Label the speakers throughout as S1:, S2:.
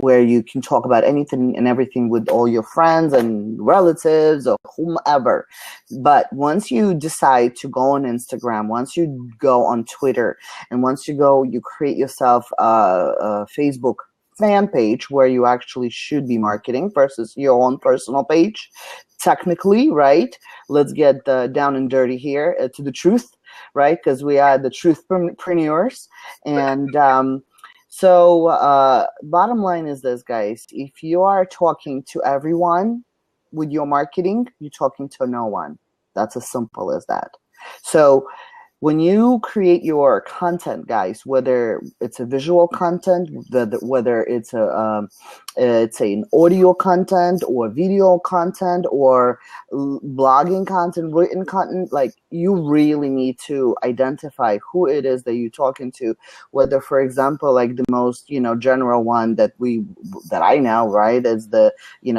S1: where you can talk about anything and everything with all your friends and relatives or whomever. But once you decide to go on Instagram, once you go on Twitter, and once you create yourself a Facebook fan page where you actually should be marketing versus your own personal page, technically, right? Let's get down and dirty here to the truth, right? Because we are the truthpreneurs. And bottom line is this, guys. If you are talking to everyone with your marketing, you're talking to no one. That's as simple as that. So when you create your content, guys, whether it's a visual content, whether it's an audio content or video content or blogging content, written content, like, you really need to identify who it is that you're talking to. Whether, for example, like the most general one that I know, right, is the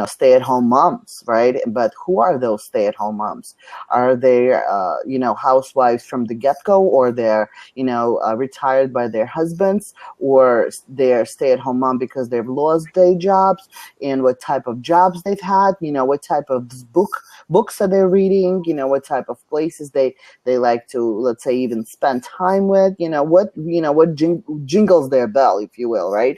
S1: stay-at-home moms, right? But who are those stay-at-home moms? Are they housewives from the get-go, or they're retired by their husbands, or they're stay-at-home mom because they've lost their jobs, and what type of jobs they've had, what type of books are they reading, what type of places they like to, let's say, even spend time with, what jingles their bell, if you will, right?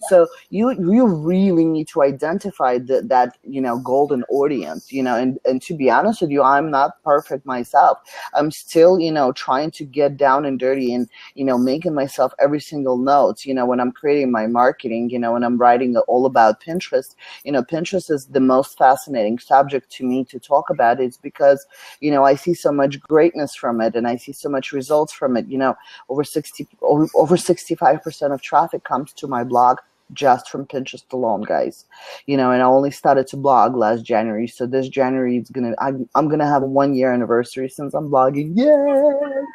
S1: So you really need to identify that golden audience, and to be honest with you, I'm not perfect myself. I'm still trying to get down and dirty and making myself every single note, when I'm creating my marketing, when I'm writing all about Pinterest. Pinterest is the most fascinating subject to me to talk about. It's because I see so much greatness from it, and I see so much results from it. Over 65% of traffic comes to my blog just from Pinterest alone, guys. And I only started to blog last January, so this January I'm gonna have a 1-year anniversary since I'm blogging. Yay!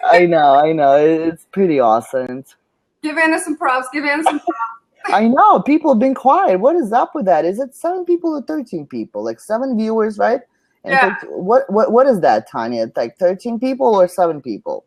S1: I know, it's pretty awesome.
S2: Give Anna some props.
S1: I know, people have been quiet. What is up with that? Is it 7 people or 13 people? Like 7 viewers, right? And
S2: yeah.
S1: What is that, Tanya? It's like 13 people or 7 people?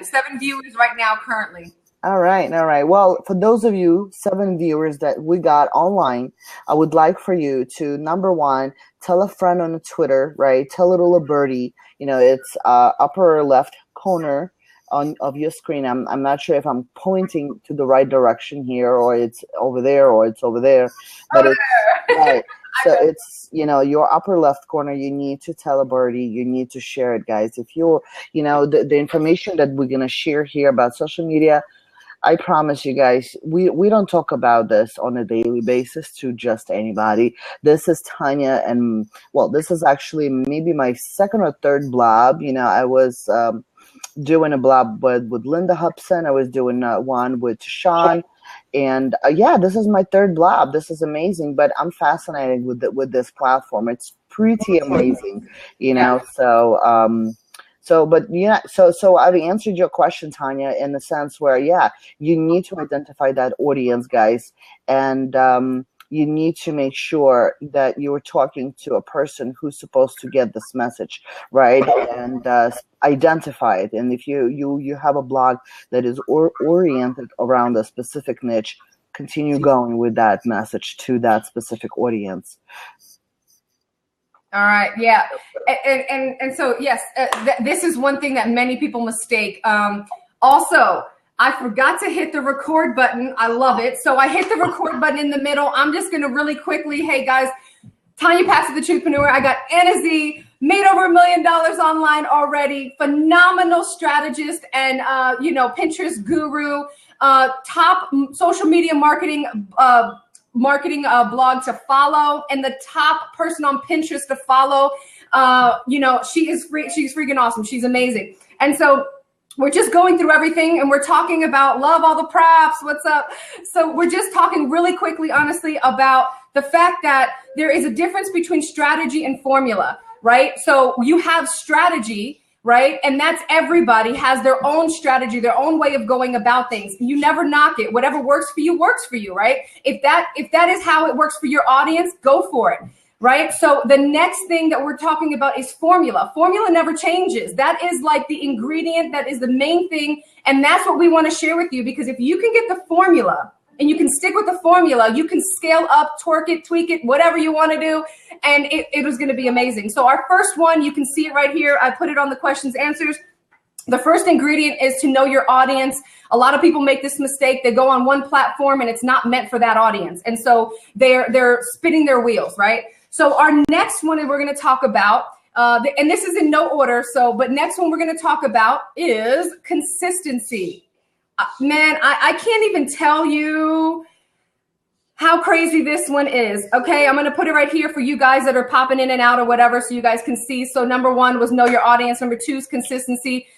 S2: 7 viewers right now currently.
S1: All right. Well, for those of you 7 viewers that we got online, I would like for you to, number one, tell a friend on Twitter, right? Tell a little birdie. It's upper left corner of your screen. I'm not sure if I'm pointing to the right direction here, or it's over there, but it's right. So it's your upper left corner. You need to tell a birdie. You need to share it, guys. If you're the information that we're gonna share here about social media, I promise you guys, we don't talk about this on a daily basis to just anybody. This is Tanya, and this is actually maybe my second or third blog. I was doing a blog with Linda Hobson. I was doing one with Sean, and this is my third blog. This is amazing, but I'm fascinated with this platform. It's pretty amazing, So I've answered your question, Tanya, in the sense where, you need to identify that audience, guys, and you need to make sure that you're talking to a person who's supposed to get this message, right? And identify it. And if you have a blog that is oriented around a specific niche, continue going with that message to that specific audience.
S2: All right. Yeah. And so, yes, this is one thing that many people mistake. Also, I forgot to hit the record button. I love it. So I hit the record button in the middle. I'm just going to really quickly, hey guys, Tanya Paxton, the Truthpreneur. I got Anna Z, made over $1 million online already. Phenomenal strategist and, Pinterest guru, top social media marketing blog to follow, and the top person on Pinterest to follow. She's freaking awesome. She's amazing. And so we're just going through everything, and we're talking about love all the props. What's up? So we're just talking really quickly, honestly, about the fact that there is a difference between strategy and formula, right? So you have strategy, right? And that's, everybody has their own strategy, their own way of going about things. You never knock it. Whatever works for you, right? If that is how it works for your audience, go for it, right? So the next thing that we're talking about is formula. Formula never changes. That is like the ingredient, that is the main thing. And that's what we want to share with you, because if you can get the formula and you can stick with the formula. You can scale up, twerk it, tweak it, whatever you want to do. And it was going to be amazing. So our first one, you can see it right here. I put it on the questions, answers. The first ingredient is to know your audience. A lot of people make this mistake. They go on one platform and it's not meant for that audience. And so they're spinning their wheels, right? So our next one that we're going to talk about, and this is in no order, but next one we're going to talk about is consistency. Man, I can't even tell you how crazy this one is. Okay, I'm going to put it right here for you guys that are popping in and out or whatever so you guys can see. So number one was know your audience. Number two is consistency.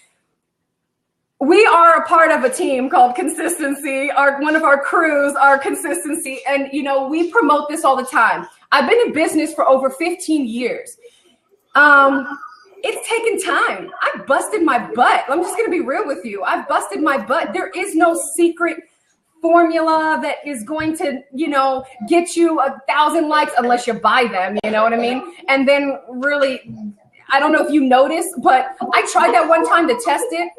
S2: We are a part of a team called Consistency. One of our crews are Consistency. And, we promote this all the time. I've been in business for over 15 years. It's taken time. I've busted my butt. I'm just going to be real with you. I've busted my butt. There is no secret formula that is going to, get you 1,000 likes unless you buy them. You know what I mean? And then really, I don't know if you noticed, but I tried that one time to test it.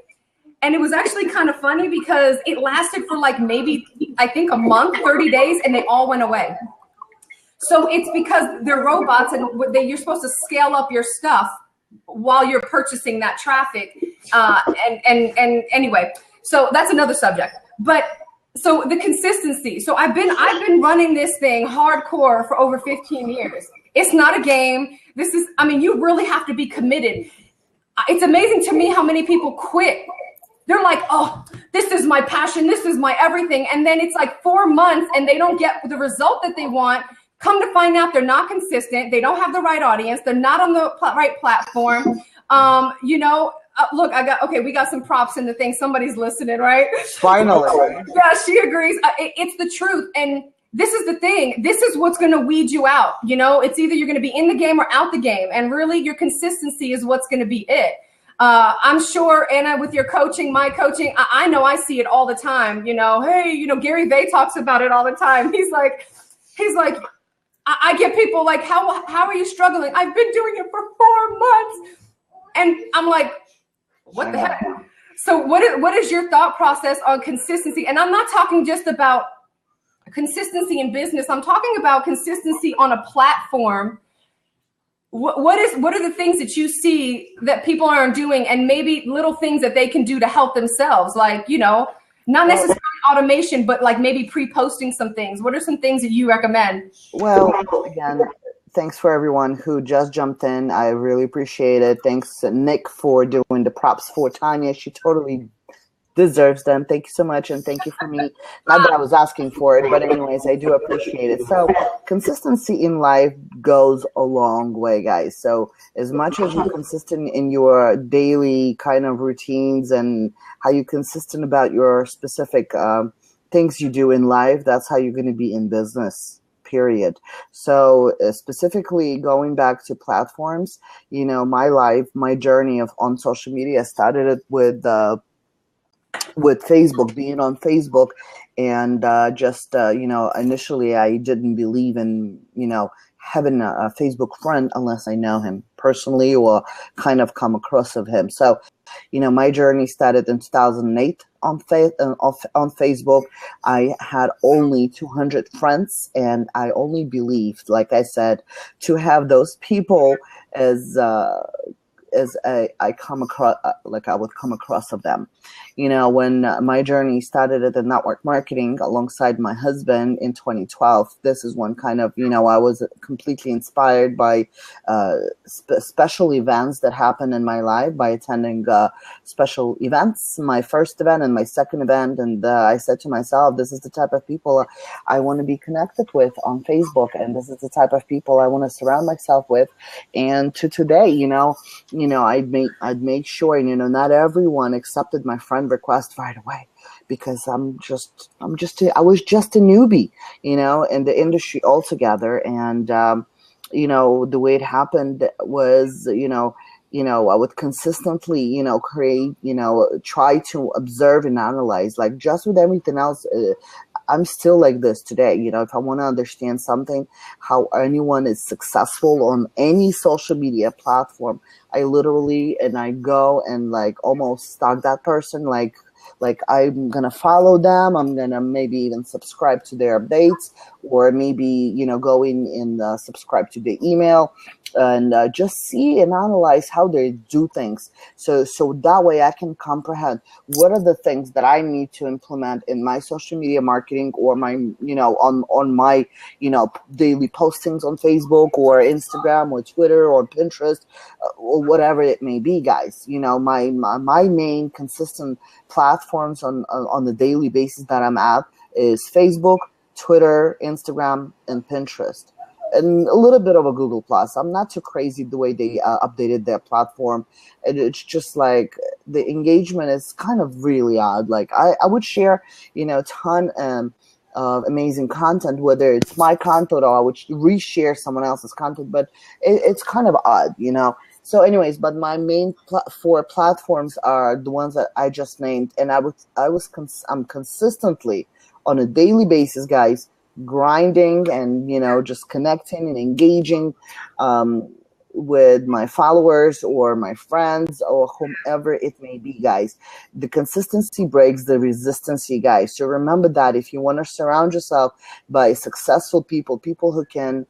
S2: And it was actually kind of funny because it lasted for like maybe, I think, a month, 30 days, and they all went away. So it's because they're robots and you're supposed to scale up your stuff while you're purchasing that traffic. And anyway, so that's another subject. But so the consistency. So I've been running this thing hardcore for over 15 years. It's not a game. You really have to be committed. It's amazing to me how many people quit. They're like, oh, this is my passion. This is my everything. And then it's like 4 months and they don't get the result that they want. Come to find out they're not consistent. They don't have the right audience. They're not on the right platform. Look, we got some props in the thing. Somebody's listening, right?
S1: Finally.
S2: Yeah, she agrees. It's the truth. And this is the thing. This is what's going to weed you out. It's either you're going to be in the game or out the game. And really your consistency is what's going to be it. I'm sure, Anna, with your coaching, my coaching, I know I see it all the time. Hey, Gary Vee talks about it all the time. He's like, I get people like, how are you struggling? I've been doing it for 4 months. And I'm like, what the heck? So what is your thought process on consistency? And I'm not talking just about consistency in business. I'm talking about consistency on a platform. What are the things that you see that people aren't doing, and maybe little things that they can do to help themselves? Like, not necessarily automation, but like maybe pre-posting some things. What are some things that you recommend?
S1: Well, again, thanks for everyone who just jumped in. I really appreciate it. Thanks, Nick, for doing the props for Tanya. She totally deserves them. Thank you so much, and thank you for me. Not that I was asking for it, but anyways, I do appreciate it. So consistency in life goes a long way, guys. So as much as you're consistent in your daily kind of routines and how you're consistent about your specific things you do in life, that's how you're going to be in business, period. So specifically going back to platforms, my journey on social media started with Facebook, being on Facebook, and initially I didn't believe in, having a Facebook friend unless I know him personally or kind of come across of him. So, my journey started in 2008 on Facebook. I had only 200 friends, and I only believed, like I said, to have those people as I come across, like I would come across of them. When my journey started at the network marketing alongside my husband in 2012, this is one kind of, I was completely inspired by special events that happened in my life by attending special events, my first event and my second event. And I said to myself, this is the type of people I want to be connected with on Facebook. And this is the type of people I want to surround myself with. And to today, I'd make sure, not everyone accepted my friend request right away, because I was just a newbie, in the industry altogether. And, the way it happened was, I would consistently, create, try to observe and analyze, like just with everything else. I'm still like this today. If I want to understand something, how anyone is successful on any social media platform, I go and like almost stalk that person, like Like I'm gonna follow them. I'm gonna maybe even subscribe to their updates, or maybe, you know, go in and subscribe to the email, and just see and analyze how they do things. So that way I can comprehend what are the things that I need to implement in my social media marketing, or my, you know, on my, you know, daily postings on Facebook or Instagram or Twitter or Pinterest, or whatever it may be, guys. You know, my main consistent platforms on the daily basis that I'm at is Facebook, Twitter, Instagram, and Pinterest, and a little bit of a Google Plus. I'm not too crazy the way they updated their platform, and it's just like the engagement is kind of really odd. Like I would share, you know, a ton of amazing content, whether it's my content or I would reshare someone else's content, but it's kind of odd, you know. So anyways, but my main four platforms are the ones that I just named, and I'm consistently on a daily basis, guys, grinding and, you know, just connecting and engaging with my followers or my friends or whomever it may be, guys. The consistency breaks the resistance, you guys. So remember that if you want to surround yourself by successful people, people who can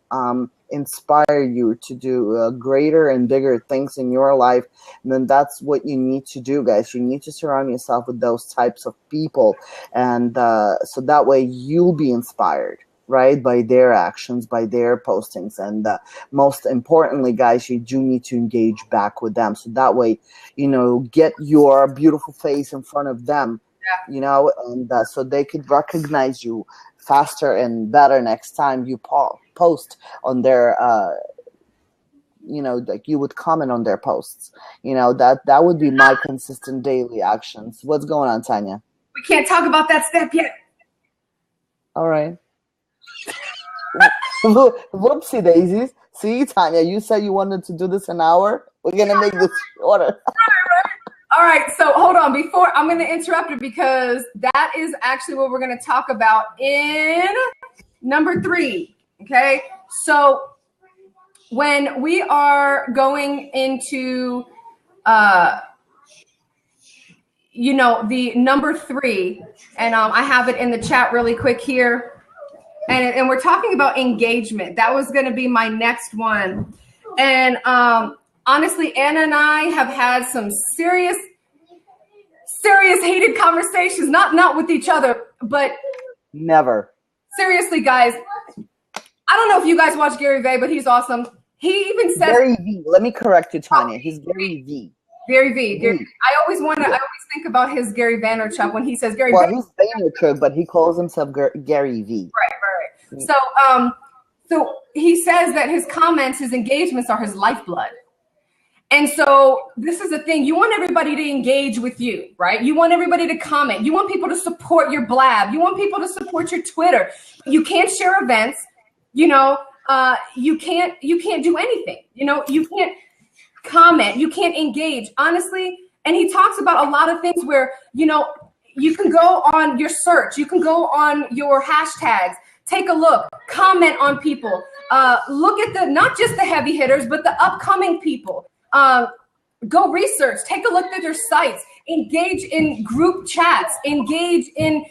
S1: inspire you to do greater and bigger things in your life, then that's what you need to do, guys. You need to surround yourself with those types of people, and so that way you'll be inspired, right, by their actions, by their postings. And most importantly, guys, you do need to engage back with them, so that way, you know, get your beautiful face in front of them, you know, and so they could recognize you faster and better next time you post on their you know, like you would comment on their posts. You know, that would be my consistent daily actions. What's going on, Tanya?
S2: We can't talk about that step yet.
S1: All right. Whoopsie daisies. See, Tanya, you said you wanted to do this an hour. We're going to make this shorter.
S2: All right, so hold on. Before I'm going to interrupt it, because that is actually what we're going to talk about in number 3. Okay, so when we are going into, you know, the number 3, and I have it in the chat really quick here, and we're talking about engagement. That was going to be my next one, and honestly, Anna and I have had some serious heated conversations, not with each other, but
S1: never.
S2: Seriously, guys, I don't know if you guys watch Gary Vee, but he's awesome. He even said
S1: Gary V. Let me correct you, Tanya. He's Gary V.
S2: Gary Vee. I always think about his Gary Vaynerchuk when he says Gary.
S1: Well, he's Vaynerchuk, but he calls himself Gary V.
S2: Right. So he says that his comments, his engagements are his lifeblood. And so this is the thing. You want everybody to engage with you, right? You want everybody to comment. You want people to support your blab. You want people to support your Twitter. You can't share events. You know, you can't do anything. You know, you can't comment. You can't engage, honestly. And he talks about a lot of things where, you know, you can go on your search. You can go on your hashtags. Take a look. Comment on people. Look at not just the heavy hitters, but the upcoming people. Go research, take a look at their sites, engage in group chats, engage in,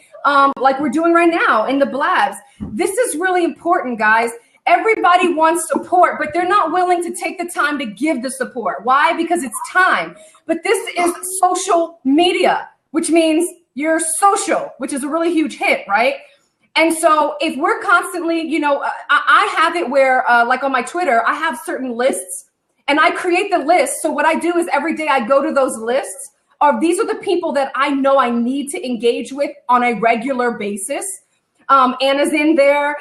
S2: like we're doing right now in the blabs. This is really important, guys. Everybody wants support, but they're not willing to take the time to give the support. Why? Because it's time. But this is social media, which means you're social, which is a really huge hit, right? And so if we're constantly, you know, I have it where, like on my Twitter, I have certain lists. And I create the list. So what I do is every day I go to those lists of these are the people that I know I need to engage with on a regular basis. Anna's in there.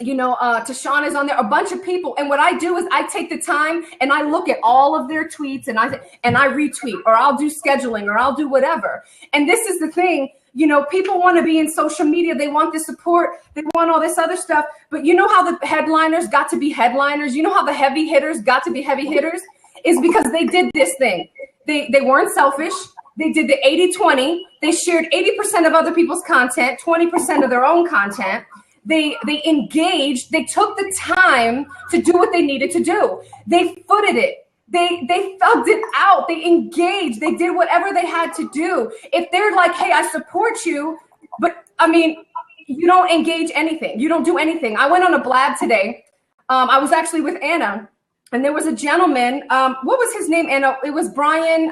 S2: You know, Tashana's on there, a bunch of people. And what I do is I take the time and I look at all of their tweets and I retweet, or I'll do scheduling, or I'll do whatever. And this is the thing. You know, people want to be in social media. They want the support. They want all this other stuff. But you know how the headliners got to be headliners? You know how the heavy hitters got to be heavy hitters? Is because they did this thing. They weren't selfish. They did the 80-20. They shared 80% of other people's content, 20% of their own content. They engaged. They took the time to do what they needed to do. They footed it. They thugged it out. They engaged. They did whatever they had to do. If they're like, hey, I support you, but I mean, you don't engage anything. You don't do anything. I went on a blab today. I was actually with Anna, and there was a gentleman. What was his name, Anna? It was Brian.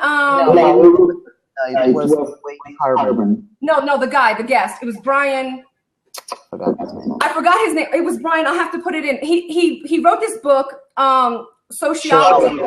S1: It was Wayne Harbin.
S2: No, the guest. It was Brian. I forgot his name. It was Brian. I'll have to put it in. He wrote this book, Sociology.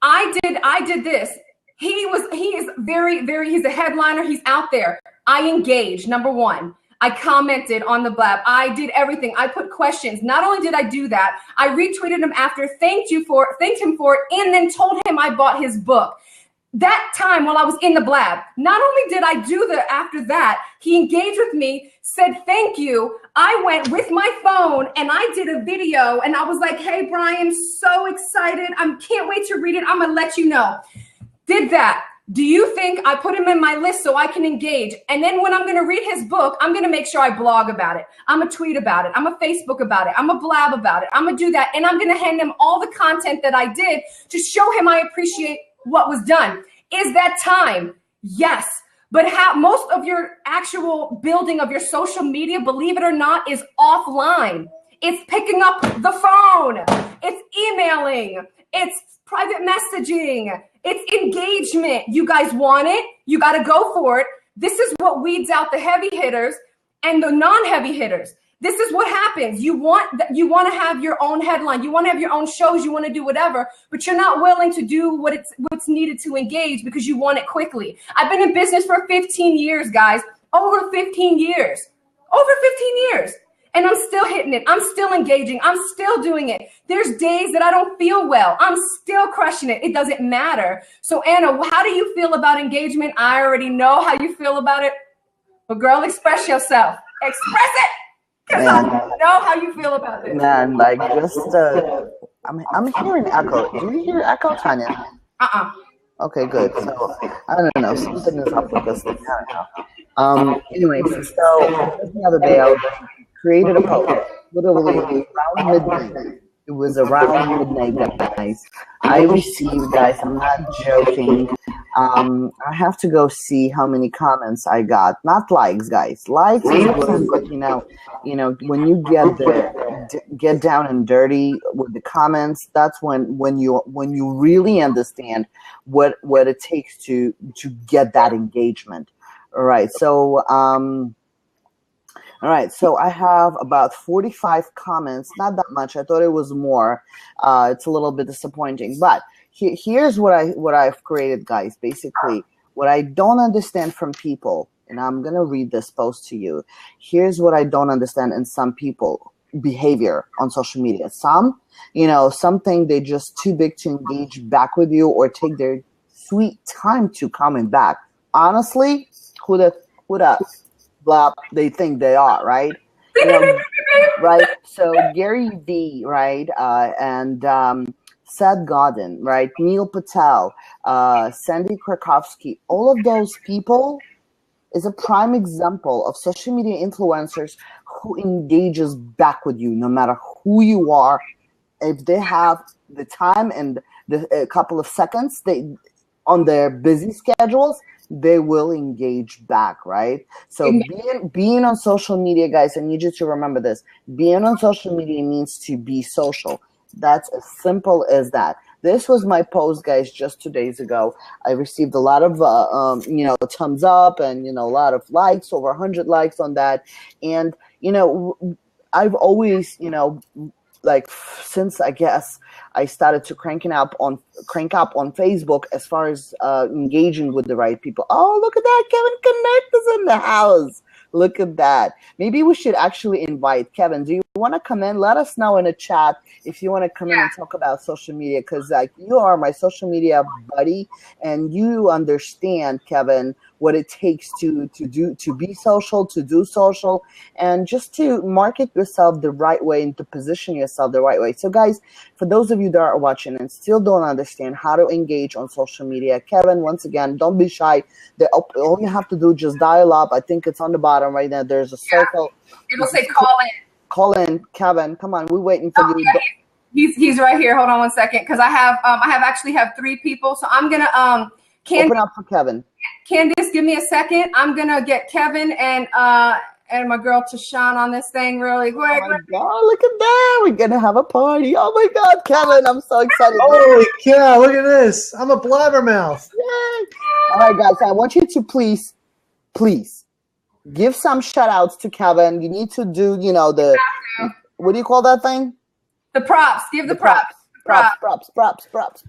S2: I did this. He is very, very, he's a headliner. He's out there. I engaged, number one. I commented on the blab. I did everything. I put questions. Not only did I do that, I retweeted him after, thanked him for it, and then told him I bought his book. That time while I was in the blab, not only did I do after that, he engaged with me, said thank you. I went with my phone and I did a video and I was like, hey, Brian, so excited. I can't wait to read it. I'm going to let you know. Did that. Do you think I put him in my list so I can engage? And then when I'm going to read his book, I'm going to make sure I blog about it. I'm going to tweet about it. I'm going to Facebook about it. I'm going to blab about it. I'm going to do that. And I'm going to hand him all the content that I did to show him I appreciate what was done. Is that time? Yes. But most of your actual building of your social media, believe it or not, is offline. It's picking up the phone. It's emailing. It's private messaging. It's engagement. You guys want it? You got to go for it. This is what weeds out the heavy hitters and the non-heavy hitters. This is what happens. You want to have your own headline. You want to have your own shows. You want to do whatever, but you're not willing to do what's needed to engage because you want it quickly. I've been in business for 15 years, guys. Over 15 years. And I'm still hitting it. I'm still engaging. I'm still doing it. There's days that I don't feel well. I'm still crushing it. It doesn't matter. So Anna, how do you feel about engagement? I already know how you feel about it. But girl, express yourself. Express it. Because I know how you feel about this.
S1: Man, like just, I'm hearing echo. Do you hear echo, Tanya? Okay, good. So, I don't know. Something is up with this thing. Anyways, so just the other day, I created a post, literally around midnight. It was around midnight, guys. I received, guys, I'm not joking. I have to go see how many comments I got. Not likes, guys. Likes is good, but you know, when you get down and dirty with the comments, that's when you really understand what it takes to get that engagement. All right, so I have about 45 comments. Not that much. I thought it was more. It's a little bit disappointing, but here's what I've created, guys. Basically, what I don't understand from people, and I'm gonna read this post to you. Here's what I don't understand in some people behavior on social media. Some think they're just too big to engage back with you or take their sweet time to comment back. Honestly, who the blah they think they are, right? Right. So Gary V, right, and Seth Godin, right, Neil Patel, Sandy Krakowski, all of those people is a prime example of social media influencers who engages back with you, no matter who you are. If they have the time and a couple of seconds, on their busy schedules, they will engage back, right? So being on social media, guys, I need you to remember this. Being on social media means to be social. That's as simple as that. This was my post, guys, just 2 days ago. I received a lot of, thumbs up and, a lot of likes, over 100 likes on that. And, I've always, since I guess I started to crank up on Facebook as far as engaging with the right people. Oh, look at that. Kevin Connect is in the house. Look at that. Maybe we should actually invite Kevin. Do you want to come in? Let us know in the chat if you want to come in and talk about social media, because you are my social media buddy and you understand, Kevin, what it takes to be social, to do social, and just to market yourself the right way and to position yourself the right way. So guys, for those of you that are watching and still don't understand how to engage on social media, Kevin, once again, don't be shy. All you have to do, just dial up. I think it's on the bottom right now. There's a circle.
S2: It'll say call in.
S1: Call in, Kevin. Come on, we're waiting for you.
S2: He's right here. Hold on one second, because I actually have 3 people. So I'm gonna
S1: open up for Kevin.
S2: Candice, give me a second. I'm gonna get Kevin and my girl Tashawn on this thing really quick.
S1: Oh my God, look at that. We're gonna have a party. Oh my God, Kevin, I'm so excited.
S3: Holy cow, look at this. I'm a blabbermouth.
S1: Yay. All right, guys, I want you to please give some shout outs to Kevin. You need to do, what do you call that thing?
S2: The props. Give the props.
S1: Props.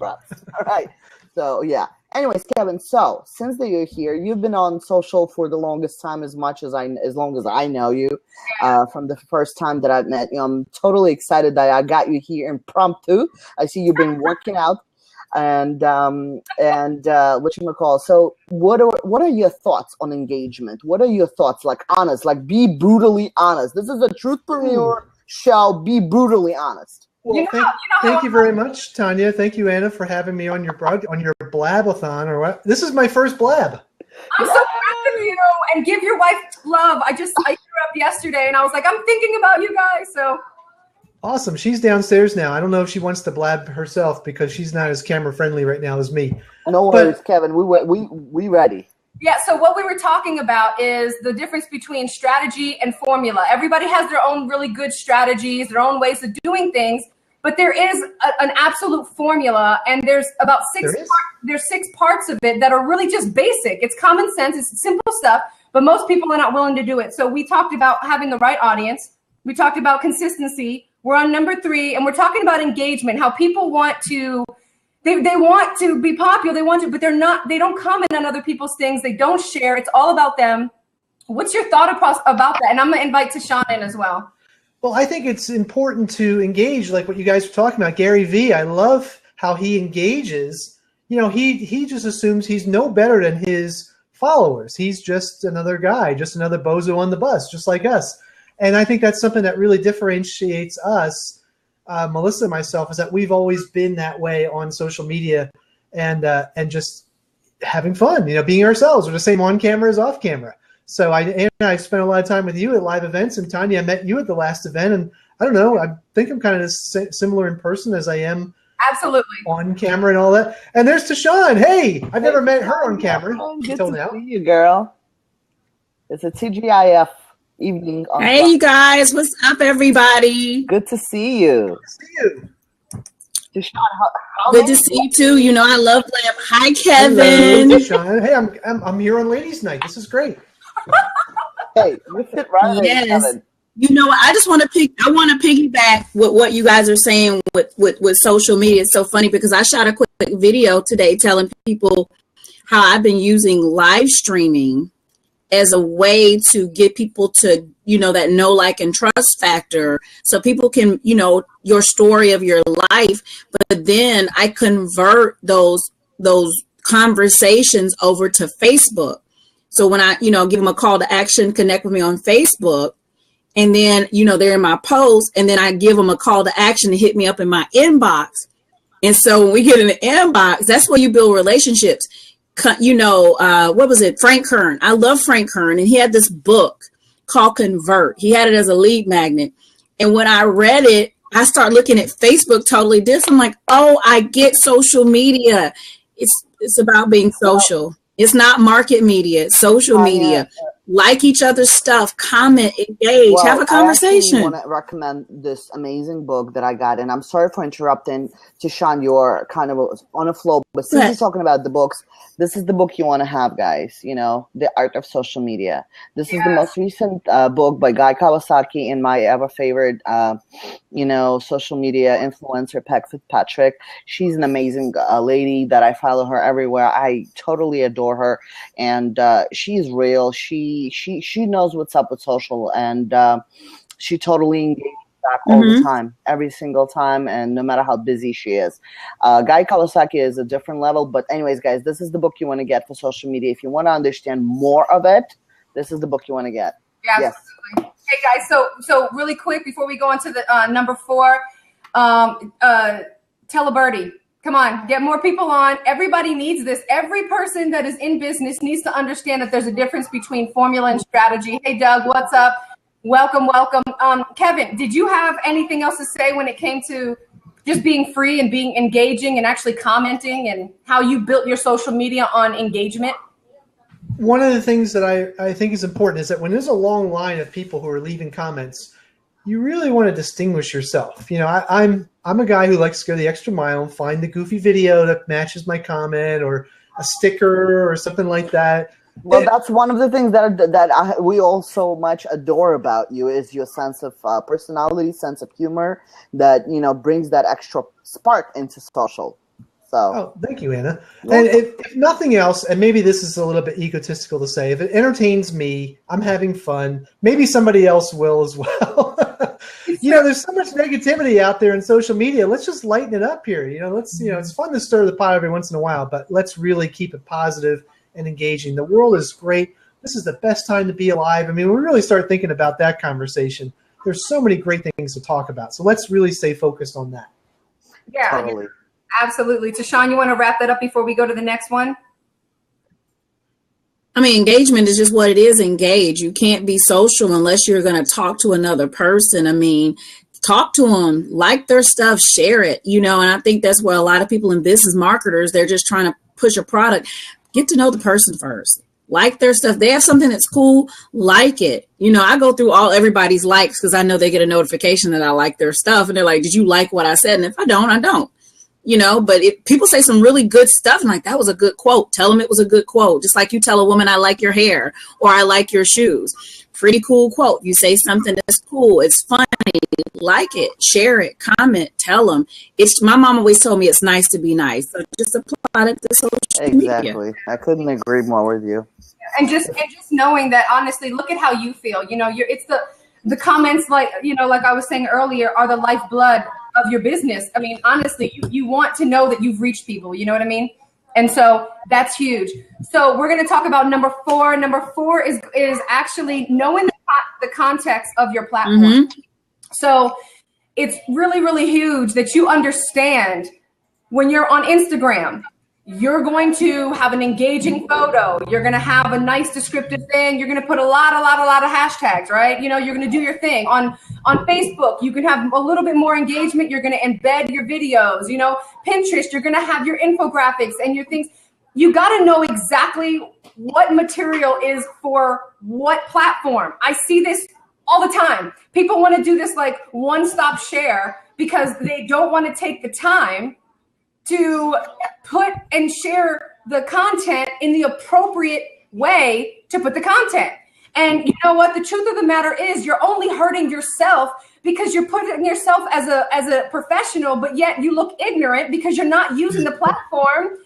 S1: All right. So yeah. Anyways, Kevin, so since that you're here, you've been on social for the longest time, as long as I know you, from the first time that I met you. I'm totally excited that I got you here impromptu. I see you've been working out and whatchamacall. So what are your thoughts on engagement? What are your thoughts? Like honest, like be brutally honest. This is a Truthpreneur show. Be brutally honest.
S3: Well, thank you very much, Tanya. Thank you, Anna, for having me on your blabathon or what? This is my first blab.
S2: I'm so proud of you, and give your wife love. I threw up yesterday, and I was like, I'm thinking about you guys. So
S3: awesome. She's downstairs now. I don't know if she wants to blab herself because she's not as camera friendly right now as me.
S1: No worries, Kevin. We ready.
S2: Yeah, so what we were talking about is the difference between strategy and formula. Everybody has their own really good strategies, their own ways of doing things, but there is an absolute formula, and there's about 6 parts of it that are really just basic. It's common sense, it's simple stuff, but most people are not willing to do it. So we talked about having the right audience. We talked about consistency. We're on number 3, and we're talking about engagement, how people want to They want to be popular, but they don't comment on other people's things. They don't share. It's all about them. What's your thought about that? And I'm going to invite Tashawn in as well.
S3: Well, I think it's important to engage, like what you guys were talking about. Gary Vee, I love how he engages. He just assumes he's no better than his followers. He's just another guy, just another bozo on the bus, just like us. And I think that's something that really differentiates us, Melissa and myself, is that we've always been that way on social media and just having fun, being ourselves. We're the same on camera as off camera. So I spent a lot of time with you at live events, and Tanya, I met you at the last event, and I don't know, I think I'm kind of similar in person as I am
S2: absolutely
S3: on camera and all that. And there's Tashawn. Hey, I've never met her on camera until now.
S1: See you, girl. It's a TGIF evening.
S4: Hey, you guys. What's up, everybody?
S1: Good to see you.
S3: Good to see you.
S1: Tashawn,
S4: good to see you, too. I love Blab. Hi, Kevin.
S3: Hello, Tashawn. Hey, I'm here on Ladies' Night. This is great.
S1: Hey, you fit right in, Kevin.
S4: I just want to piggyback with what you guys are saying with social media. It's so funny because I shot a quick video today telling people how I've been using live streaming as a way to get people to, that know, like, and trust factor. So people can, your story of your life, but then I convert those conversations over to Facebook. So when I, give them a call to action, connect with me on Facebook, and then, they're in my post, and then I give them a call to action to hit me up in my inbox. And so when we get in the inbox, that's where you build relationships. What was it? Frank Kern. I love Frank Kern. And he had this book called Convert. He had it as a lead magnet. And when I read it, I started looking at Facebook totally different. I'm like, oh, I get social media. It's about being social. It's not market media, it's social media. Like each other's stuff, comment, engage, have a conversation.
S1: I want to recommend this amazing book that I got, and I'm sorry for interrupting, Tashawn, you're kind of on a flow, but since you're talking about the books, this is the book you want to have, guys, The Art of Social Media. This is the most recent book by Guy Kawasaki and my ever favorite, social media influencer, Peg Fitzpatrick. She's an amazing lady that I follow her everywhere. I totally adore her, and she's real. She knows what's up with social, and she totally engages back all the time, every single time, and no matter how busy she is. Guy Kawasaki is a different level, but anyways, guys, this is the book you want to get for social media. If you want to understand more of it, this is the book you want to get.
S2: Yeah, yes. Absolutely. Hey, guys, so really quick before we go on to the number 4, tell a birdie. Come on, get more people on. Everybody needs this. Every person that is in business needs to understand that there's a difference between formula and strategy. Hey, Doug, what's up? Welcome. Kevin, did you have anything else to say when it came to just being free and being engaging and actually commenting, and how you built your social media on engagement?
S3: One of the things that I think is important is that when there's a long line of people who are leaving comments, you really want to distinguish yourself. You know, I'm a guy who likes to go the extra mile and find the goofy video that matches my comment, or a sticker or something like that.
S1: Well, that's one of the things we all so much adore about you, is your sense of personality, sense of humor that, you know, brings that extra spark into social. So.
S3: Oh, thank you, Anna. And if nothing else, and maybe this is a little bit egotistical to say, if it entertains me, I'm having fun, maybe somebody else will as well. You know, there's so much negativity out there in social media. Let's just lighten it up here. You know, it's fun to stir the pot every once in a while, but let's really keep it positive and engaging. The world is great. This is the best time to be alive. I mean, we really start thinking about that conversation. There's so many great things to talk about. So let's really stay focused on that.
S2: Yeah,
S1: Totally.
S2: Absolutely. Tashawn, you want to wrap that up before we go to the next one?
S4: I mean, engagement is just what it is. Engage. You can't be social unless you're going to talk to another person. I mean, talk to them, like their stuff, share it, you know, and I think that's where a lot of people in business, marketers, they're just trying to push a product. Get to know the person first. Like their stuff. They have something that's cool, like it. You know, I go through everybody's likes because I know they get a notification that I like their stuff. And they're like, did you like what I said? And if I don't, I don't. You know, but if people say some really good stuff, and like, that was a good quote, tell them it was a good quote. Just like you tell a woman, I like your hair, or I like your shoes. Pretty cool quote. You say something that's cool, it's funny, like it, share it, comment, tell them. My mom always told me it's nice to be nice. So just apply it to social media.
S1: Exactly. I couldn't agree more with you.
S2: And just knowing that, honestly, look at how you feel. You know, it's the comments, like, you know, like I was saying earlier, are the lifeblood of your business. I mean, honestly, you want to know that you've reached people, you know what I mean? And so that's huge. So we're going to talk about number 4. Number 4 is actually knowing the context of your platform. Mm-hmm. So it's really, really huge that you understand when you're on Instagram, you're going to have an engaging photo. You're going to have a nice descriptive thing. You're going to put a lot of hashtags, right? You know, you're going to do your thing. On Facebook, you can have a little bit more engagement. You're going to embed your videos. You know, Pinterest, you're going to have your infographics and your things. You got to know exactly what material is for what platform. I see this all the time. People want to do this like one-stop share because they don't want to take the time to put and share the content in the appropriate way to put the content. And you know what? The truth of the matter is you're only hurting yourself because you're putting yourself as a professional, but yet you look ignorant because you're not using the platform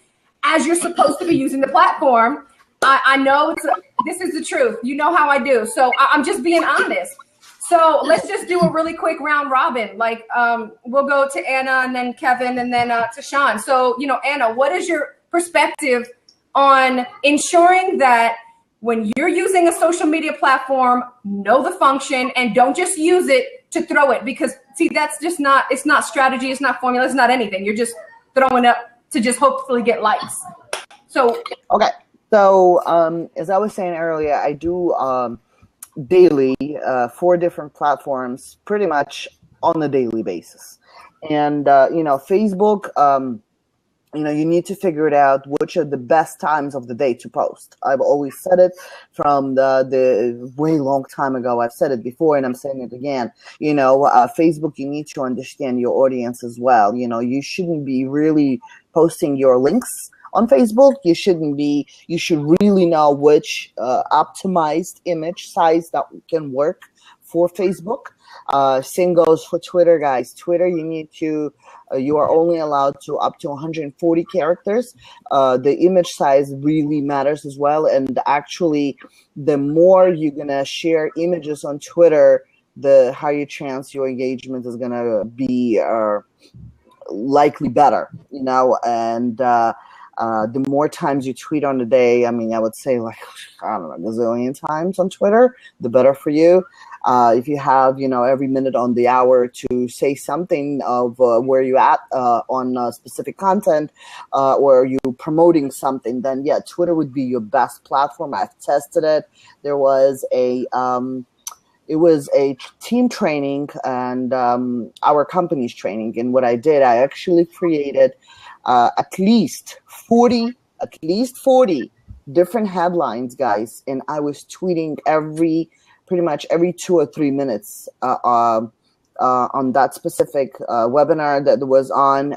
S2: as you're supposed to be using the platform. I know this is the truth. You know how I do. So I'm just being honest. So let's just do a really quick round robin. Like we'll go to Anna and then Kevin and then to Sean. So, you know, Anna, what is your perspective on ensuring that when you're using a social media platform, know the function and don't just use it to throw it? Because see, that's just it's not strategy. It's not formula. It's not anything. You're just throwing up to just hopefully get likes. So,
S1: okay. So as I was saying earlier, I do daily 4 different platforms pretty much on a daily basis. And, you know, Facebook, you know, you need to figure it out which are the best times of the day to post. I've always said it from the way long time ago. I've said it before and I'm saying it again. You know, Facebook, you need to understand your audience as well. You know, you shouldn't be really posting your links on Facebook. You should really know which optimized image size that can work for Facebook. Same goes for Twitter, guys. Twitter, you are only allowed to up to 140 characters. The image size really matters as well. And actually, the more you're going to share images on Twitter, the higher chance your engagement is going to be likely better, you know, and the more times you tweet on the day, I mean, I would say like, I don't know, a gazillion times on Twitter, the better for you. If you have, you know, every minute on the hour to say something of where you at on specific content or you promoting something, then yeah, Twitter would be your best platform. I've tested it. There was a it was a team training and our company's training. And what I did, I actually created at least 40 different headlines, guys. And I was tweeting pretty much every 2 or 3 minutes on that specific webinar that was on,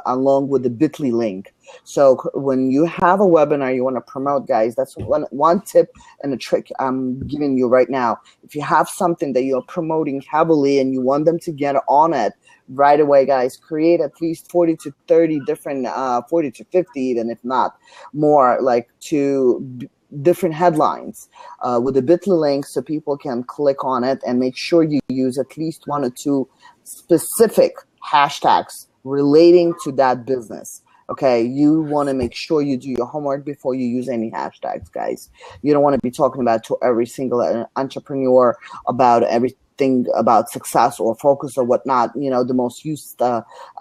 S1: along with the bit.ly link. So when you have a webinar you want to promote, guys, that's one tip and a trick I'm giving you right now. If you have something that you're promoting heavily and you want them to get on it right away, guys, create at least 40 to 30 different, 40 to 50 even, if not more, like different headlines with a bit.ly link so people can click on it, and make sure you use at least 1 or 2 specific hashtags relating to that business. Okay, you want to make sure you do your homework before you use any hashtags, guys. You don't want to be talking about to every single entrepreneur about everything about success or focus or whatnot, the most used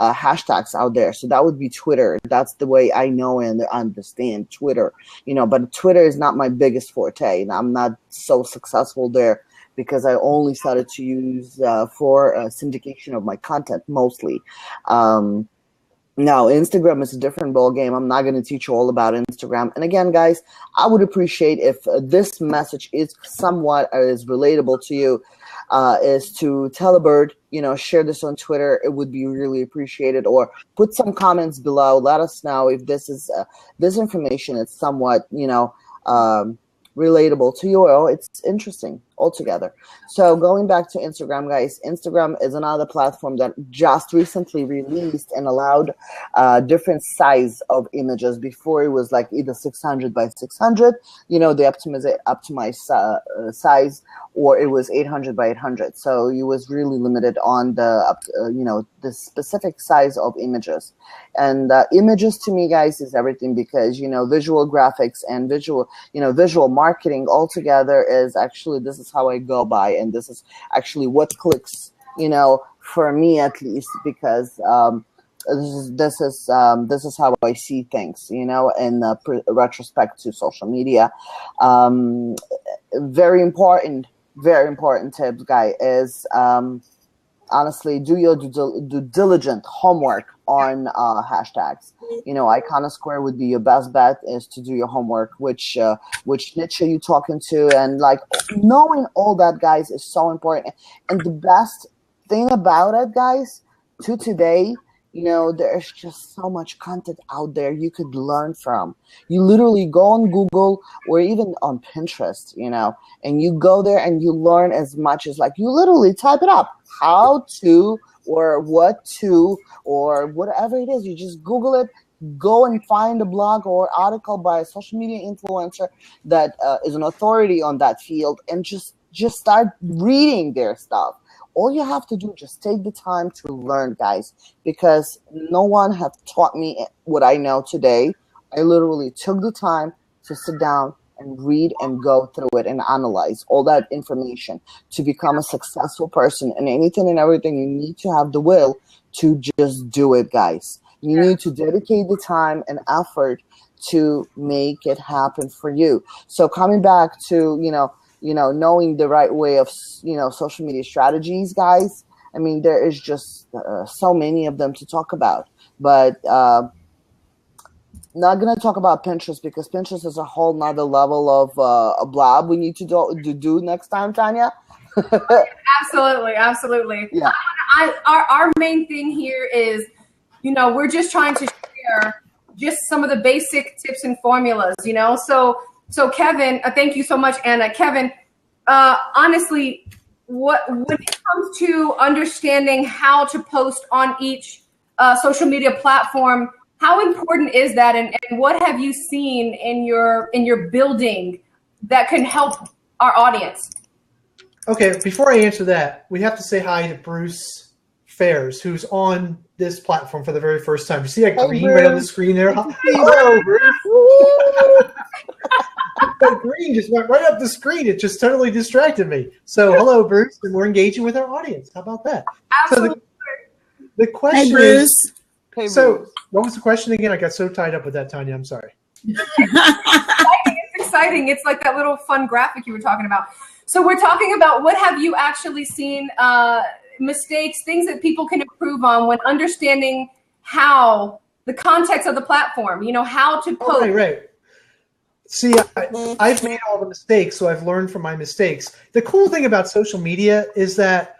S1: hashtags out there. So that would be Twitter. That's the way I know and understand Twitter, but Twitter is not my biggest forte, and I'm not so successful there because I only started to use for syndication of my content mostly. Now, Instagram is a different ballgame. I'm not going to teach you all about Instagram. And again, guys, I would appreciate if this message is somewhat is relatable to you, is to tell a bird, share this on Twitter. It would be really appreciated. Or put some comments below. Let us know if this is this information is somewhat, relatable to you, or it's interesting altogether. So going back to Instagram, guys, Instagram is another platform that just recently released and allowed different size of images. Before it was like either 600 by 600, the optimized size, or it was 800 by 800. So you was really limited on the the specific size of images. And images to me, guys, is everything, because visual graphics and visual marketing altogether is actually, this is how I go by, and this is actually what clicks, for me at least, because this is how I see things, in retrospect to social media. Very important tips, guy, is honestly, do your due diligent homework on hashtags. Iconosquare would be your best bet, is to do your homework, which niche are you talking to, and like knowing all that, guys, is so important. And the best thing about it, guys, to today, there's just so much content out there you could learn from. You literally go on Google or even on Pinterest, and you go there and you learn as much as, like, you literally type it up, how to, or what to, or whatever it is. You just Google it, go and find a blog or article by a social media influencer that is an authority on that field, and just start reading their stuff. All you have to do, just take the time to learn, guys, because no one have taught me what I know today. I literally took the time to sit down and read and go through it and analyze all that information to become a successful person. And anything and everything, you need to have the will to just do it, guys. You need to dedicate the time and effort to make it happen for you. So coming back to, knowing the right way of, social media strategies, guys. I mean, there is just so many of them to talk about, but not going to talk about Pinterest, because Pinterest is a whole nother level of a blob we need to do next time, Tanya.
S2: Absolutely.
S1: Yeah.
S2: Our main thing here is, we're just trying to share just some of the basic tips and formulas, So Kevin, thank you so much, Anna. Kevin, honestly, when it comes to understanding how to post on each social media platform, how important is that, and what have you seen in your building that can help our audience?
S3: Okay, before I answer that, we have to say hi to Bruce Fairs, who's on this platform for the very first time. You see that green right on the screen there? Hello, Bruce. That green just went right up the screen. It just totally distracted me. So hello, Bruce, and we're engaging with our audience. How about that?
S2: Absolutely.
S3: So the question
S4: Hey, Bruce.
S3: is, so what was the question again? I got so tied up with that, Tanya. I'm sorry.
S2: It's exciting. It's like that little fun graphic you were talking about. So we're talking about what have you actually seen, mistakes, things that people can improve on when understanding how the context of the platform, you know, how to post.
S3: Right. See, I've made all the mistakes, so I've learned from my mistakes. The cool thing about social media is that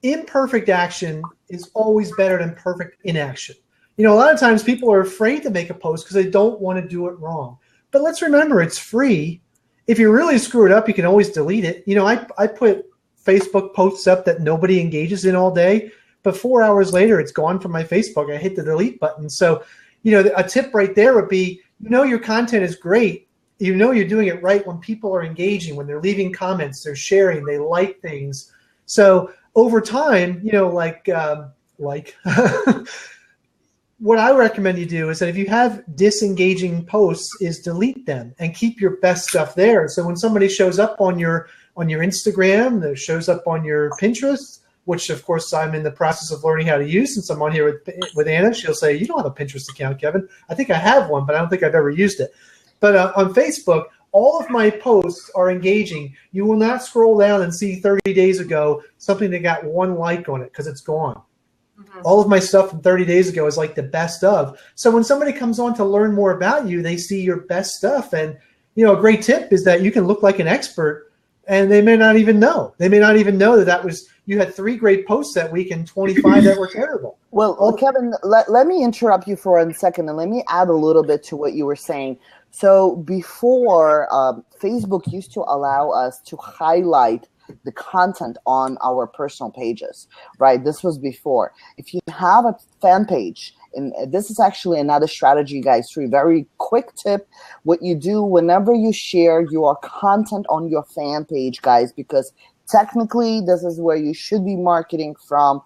S3: imperfect action is always better than perfect inaction. You know, a lot of times people are afraid to make a post because they don't want to do it wrong. But let's remember, it's free. If you really screw it up, you can always delete it. You know, I put Facebook posts up that nobody engages in all day, but 4 hours later, it's gone from my Facebook. I hit the delete button. So, you know, a tip right there would be, you know, your content is great. You know you're doing it right when people are engaging, when they're leaving comments, they're sharing, they like things. So over time, you know, like what I recommend you do is that if you have disengaging posts, is delete them and keep your best stuff there. So when somebody shows up on your Instagram, that shows up on your Pinterest, which of course I'm in the process of learning how to use since I'm on here with Anna. She'll say, "You don't have a Pinterest account, Kevin." I think I have one, but I don't think I've ever used it. But on Facebook, all of my posts are engaging. You will not scroll down and see 30 days ago something that got 1 like on it because it's gone. Mm-hmm. All of my stuff from 30 days ago is like the best of. So when somebody comes on to learn more about you, they see your best stuff. And, you know, a great tip is that you can look like an expert and they may not even know. They may not even know that was you had 3 great posts that week and 25 that were terrible.
S1: Well, Kevin, let me interrupt you for a second and let me add a little bit to what you were saying. So before, Facebook used to allow us to highlight the content on our personal pages, right? This was before. If you have a fan page, and this is actually another strategy, guys, too, very quick tip. What you do whenever you share your content on your fan page, guys, because technically this is where you should be marketing from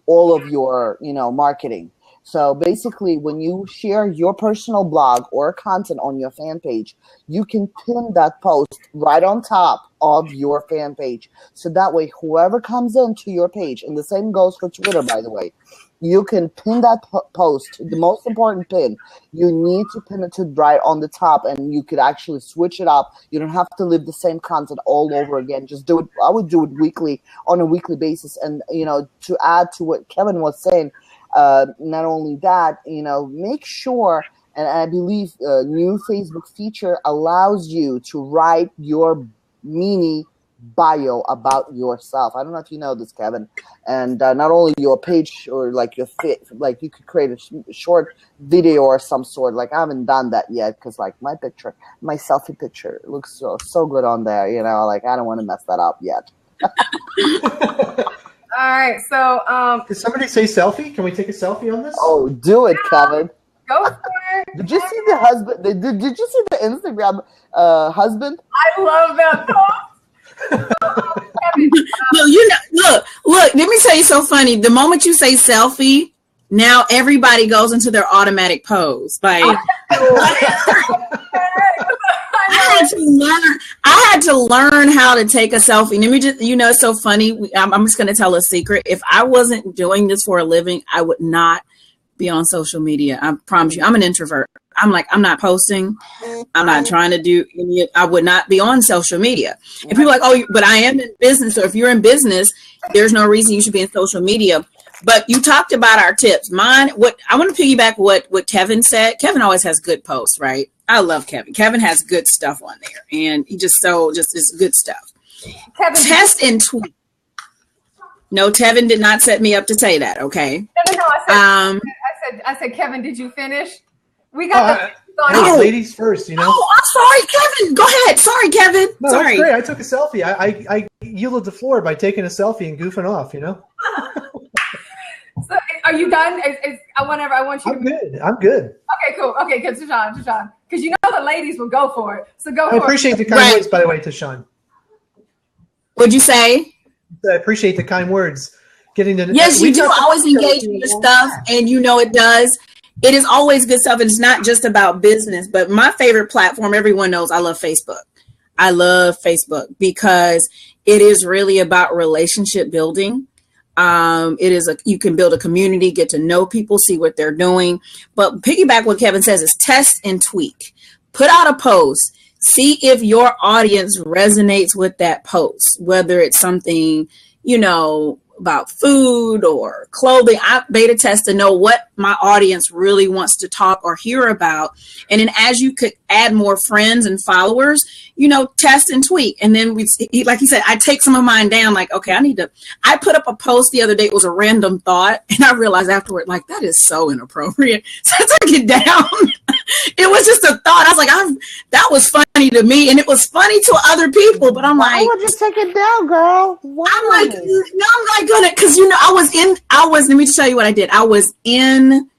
S1: all of your, you know, marketing. So basically, when you share your personal blog or content on your fan page, you can pin that post right on top of your fan page. So that way, whoever comes into your page, and the same goes for Twitter, by the way, you can pin that post, the most important pin. You need to pin it to right on the top, and you could actually switch it up. You don't have to leave the same content all over again. Just do it. I would do it weekly, on a weekly basis. And, you know, to add to what Kevin was saying, not only that, you know, make sure, and I believe a new Facebook feature allows you to write your mini bio about yourself. I don't know if you know this, Kevin. And not only your page or like your fit, like you could create a short video or some sort. Like I haven't done that yet because like my selfie picture looks so good on there. You know, like I don't want to mess that up yet.
S2: All right, so
S3: did somebody say selfie? Can we take a selfie on this?
S1: Oh, do it, Kevin.
S2: Go for it.
S1: Did you see the husband? Did you see the Instagram husband?
S2: I love that post. Kevin,
S4: No, you know, look. Let me tell you so funny. The moment you say selfie, now everybody goes into their automatic pose. Like I had to learn how to take a selfie. Let me just, you know, it's so funny. I'm just going to tell a secret. If I wasn't doing this for a living, I would not be on social media. I promise you, I'm an introvert. I'm not posting. I'm not trying to do any, I would not be on social media. And people are like, oh, but I am in business. So if you're in business, there's no reason you should be in social media. But you talked about our tips. I want to piggyback what Kevin said. Kevin always has good posts, right? I love Kevin. Kevin has good stuff on there, and he just is good stuff.
S2: Kevin,
S4: test and tweak. No, Kevin did not set me up to say that. Okay.
S2: No. I said, Kevin, did you finish? We got
S3: ladies first, you know.
S4: Oh, I'm sorry, Kevin. Go ahead. Sorry, Kevin.
S3: No,
S4: sorry.
S3: That's great. I took a selfie. I yielded the floor by taking a selfie and goofing off, you know.
S2: So, are you done? I want you.
S3: I'm good.
S2: Okay, cool. Okay, good, Tashawn, because you know the ladies will go for it. So go.
S3: I appreciate the kind words, by the way, Tashawn.
S4: What'd you say?
S3: I appreciate the kind words.
S4: Yes, you do always engage with your stuff, and you know it does. It is always good stuff, and it's not just about business. But my favorite platform, everyone knows, I love Facebook. I love Facebook because it is really about relationship building. You can build a community, get to know people, see what they're doing. But piggyback what Kevin says is test and tweak. Put out a post, see if your audience resonates with that post, whether it's something, about food or clothing. I beta test to know what my audience really wants to talk or hear about. And then as you could add more friends and followers, test and tweak. And then like you said, I take some of mine down, like, okay, I put up a post the other day. It was a random thought. And I realized afterward, like, that is so inappropriate. So I took it down. It was just a thought. I was like, that was funny to me. And it was funny to other people, but I'm like,
S1: why would you take it down, girl? Why?
S4: I'm like, no, I'm not gonna, because let me just tell you what I did. I was in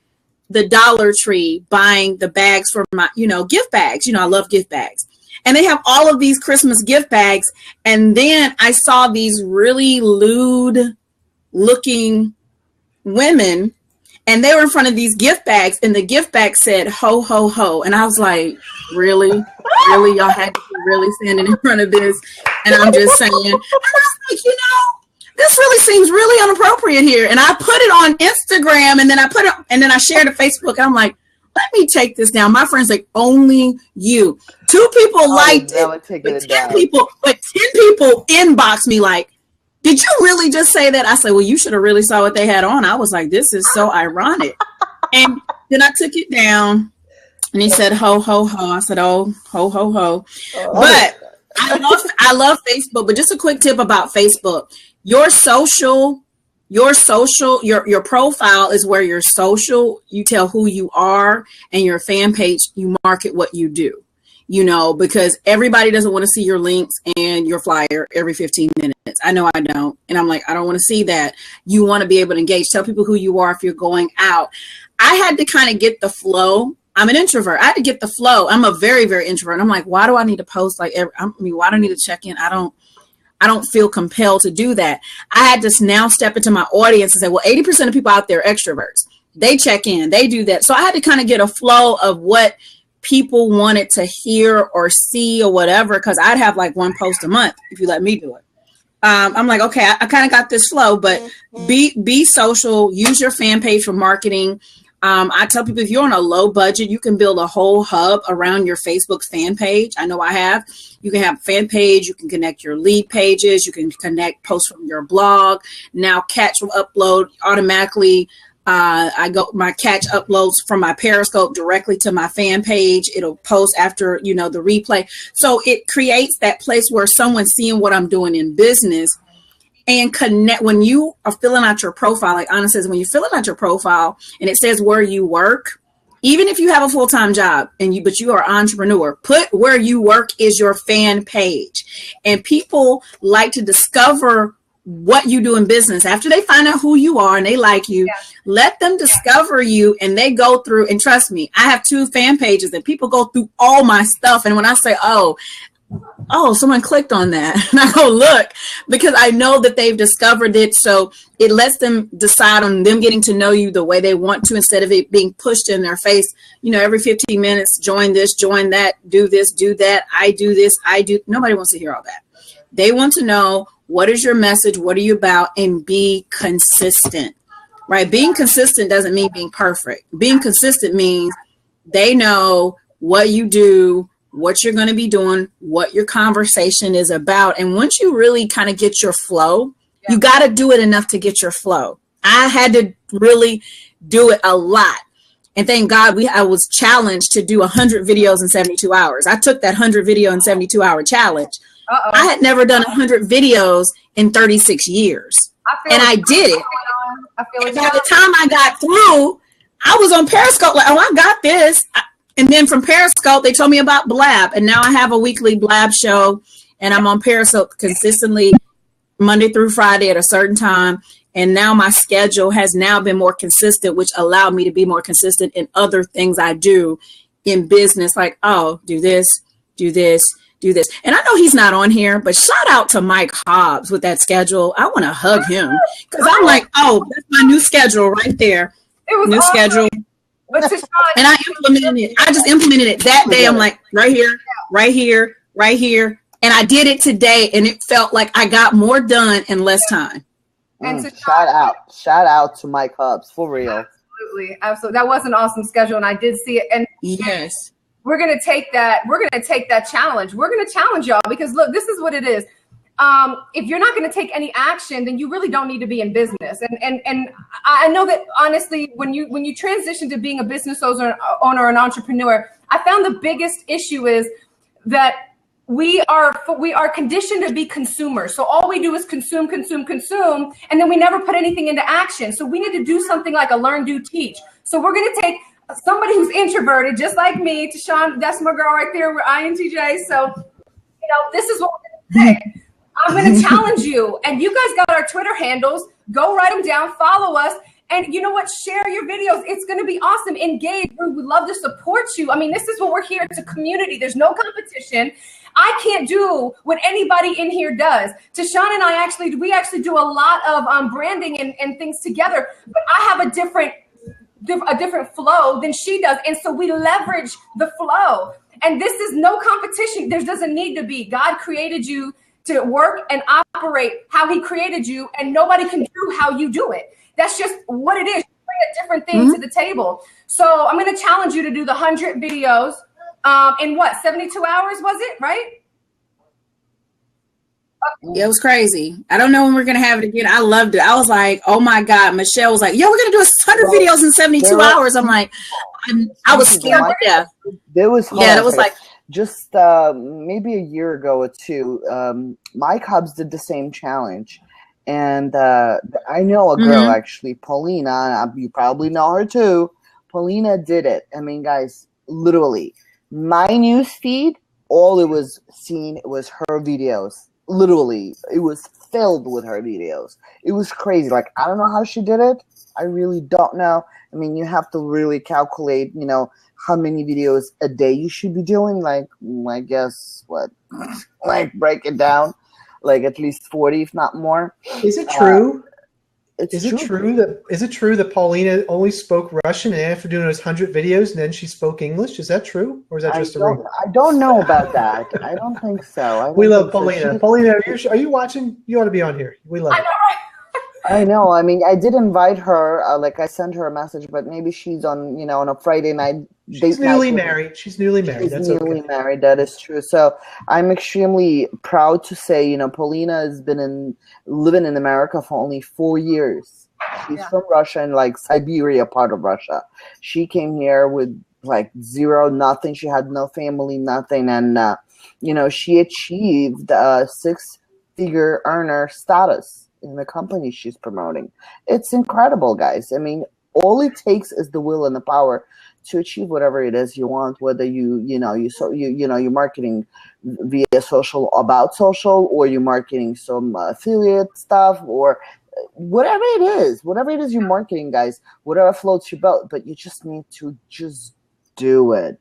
S4: the Dollar Tree buying the bags for my, gift bags. I love gift bags. And they have all of these Christmas gift bags. And then I saw these really lewd looking women, and they were in front of these gift bags, and the gift bag said, ho, ho, ho. And I was like, really? Really? Y'all had to be really standing in front of this? And I'm just saying, and I was like, this really seems really inappropriate here. And I put it on Instagram, and then I shared it to Facebook. And I'm like, let me take this down. My friend's like, only you. 2 people liked it, but 10 people inboxed me like, did you really just say that? I said, well, you should have really saw what they had on. I was like, this is so ironic. And then I took it down, and he said, ho, ho, ho. I said, oh, ho, ho, ho. But I love Facebook. But just a quick tip about Facebook. Your profile is where your social, you tell who you are, and your fan page, you market what you do. Because everybody doesn't want to see your links and your flyer every 15 minutes. I know I don't. And I'm like, I don't want to see that. You want to be able to engage. Tell people who you are if you're going out. I had to kind of get the flow. I'm an introvert. I had to get the flow. I'm a very, very introvert. I'm like, why do I need to post why do I need to check in? I don't feel compelled to do that. I had to now step into my audience and say, well, 80% of people out there are extroverts. They check in, they do that. So I had to kind of get a flow of what people wanted to hear or see or whatever, because I'd have like 1 post a month if you let me do it. I'm like, okay, I kind of got this flow, but be social, use your fan page for marketing. I tell people, if you're on a low budget, you can build a whole hub around your Facebook fan page. I know I have. You can have fan page. You can connect your lead pages. You can connect posts from your blog. Now Catch will upload automatically. My Catch uploads from my Periscope directly to my fan page. It'll post after, the replay. So it creates that place where someone's seeing what I'm doing in business and connect. When you are filling out your profile, like Anna says, when you're filling out your profile and it says where you work, even if you have a full-time job but you are an entrepreneur, put where you work is your fan page. And people like to discover what you do in business after they find out who you are and they like you. Let them discover you, and they go through, and trust me, I have 2 fan pages and people go through all my stuff. And when I say, oh, someone clicked on that, and I go look, because I know that they've discovered it. So it lets them decide on them getting to know you the way they want to, instead of it being pushed in their face, every 15 minutes, join this, join that, do this, do that. I do this, I do. Nobody wants to hear all that. They want to know, what is your message? What are you about? And be consistent, right? Being consistent doesn't mean being perfect. Being consistent means they know what you do, what you're going to be doing, what your conversation is about. And once you really kind of get your flow, you got to do it enough to get your flow. I had to really do it a lot. And thank God I was challenged to do 100 videos in 72 hours. I took that 100 video in 72 hour challenge. Uh-oh. I had never done 100 videos in 36 years. I did it. And by the time I got through, I was on Periscope like, oh, I got this. And then from Periscope, they told me about Blab. And now I have a weekly Blab show. And I'm on Periscope consistently Monday through Friday at a certain time. And now my schedule has now been more consistent, which allowed me to be more consistent in other things I do in business. Like, oh, do this, do this. Do this. And I know he's not on here, but shout out to Mike Hobbs with that schedule. I want to hug him, because I'm like, oh, that's my new schedule right there. It was new awesome. Schedule. And I implemented it. I just implemented it that day. I'm like, right here, right here, right here. And I did it today, and it felt like I got more done in less time.
S1: And shout out to Mike Hobbs, for real.
S2: Absolutely. That was an awesome schedule, and I did see it. And
S4: yes.
S2: we're going to take that challenge. We're going to challenge y'all because look, this is what it is. If you're not going to take any action, then you really don't need to be in business. And I know that honestly, when you transition to being a business owner or an entrepreneur, I found the biggest issue is that we are conditioned to be consumers. So all we do is consume, and then we never put anything into action. So we need to do something like a learn, do, teach. So we're going to take somebody who's introverted, just like me, Tashawn, that's my girl right there, we're INTJ. So, this is what we're going to say. I'm going to challenge you. And you guys got our Twitter handles. Go write them down, follow us. And you know what? Share your videos. It's going to be awesome. Engage. We would love to support you. I mean, this is what we're here. It's a community. There's no competition. I can't do what anybody in here does. Tashawn and I actually do a lot of branding and things together. But I have a different flow than she does. And so we leverage the flow. And this is no competition. There doesn't need to be. God created you to work and operate how he created you, and nobody can do how you do it. That's just what it is. You bring a different thing to the table. So I'm going to challenge you to do the 100 videos in 72 hours, was it, right?
S4: Yeah, it was crazy. I don't know when we're going to have it again. I loved it. I was like, oh my God. Michelle was like, yo, we're going to do 100 videos in 72 hours. I'm like, I was scared to death.
S1: There was
S4: hard. Yeah, it was like,
S1: just maybe a year ago or two, Mike Hubbs did the same challenge. And I know a girl, actually, Paulina, you probably know her too. Paulina did it. I mean, guys, literally, my news feed, all it was seen was her videos. Literally, it was filled with her videos. It was crazy. Like, I don't know how she did it. I really don't know. I mean, you have to really calculate, how many videos a day you should be doing. Like, I guess, like break it down, like at least 40, if not more.
S3: Is it true?
S1: Is
S3: it true that Paulina only spoke Russian and after doing those 100 videos, and then she spoke English? Is that true, or is that just a rumor?
S1: I don't know about that. I don't think so.
S3: We love Paulina. Paulina, are you watching? You ought to be on here. We love.
S1: I know. I mean, I did invite her. I sent her a message, but maybe she's on, on a Friday night.
S3: She's newly married. She's newly married. That's
S1: newly married. That is true. So I'm extremely proud to say, Paulina has been living in America for only 4 years. She's from Russia and Siberia part of Russia. She came here with zero, nothing. She had no family, nothing. And, she achieved a 6-figure earner status in the company she's promoting. It's incredible, guys. I mean, all it takes is the will and the power to achieve whatever it is you want, whether you're marketing via social, about social, or you're marketing some affiliate stuff, or whatever it is you're marketing, guys, whatever floats your boat, but you just need to just do it.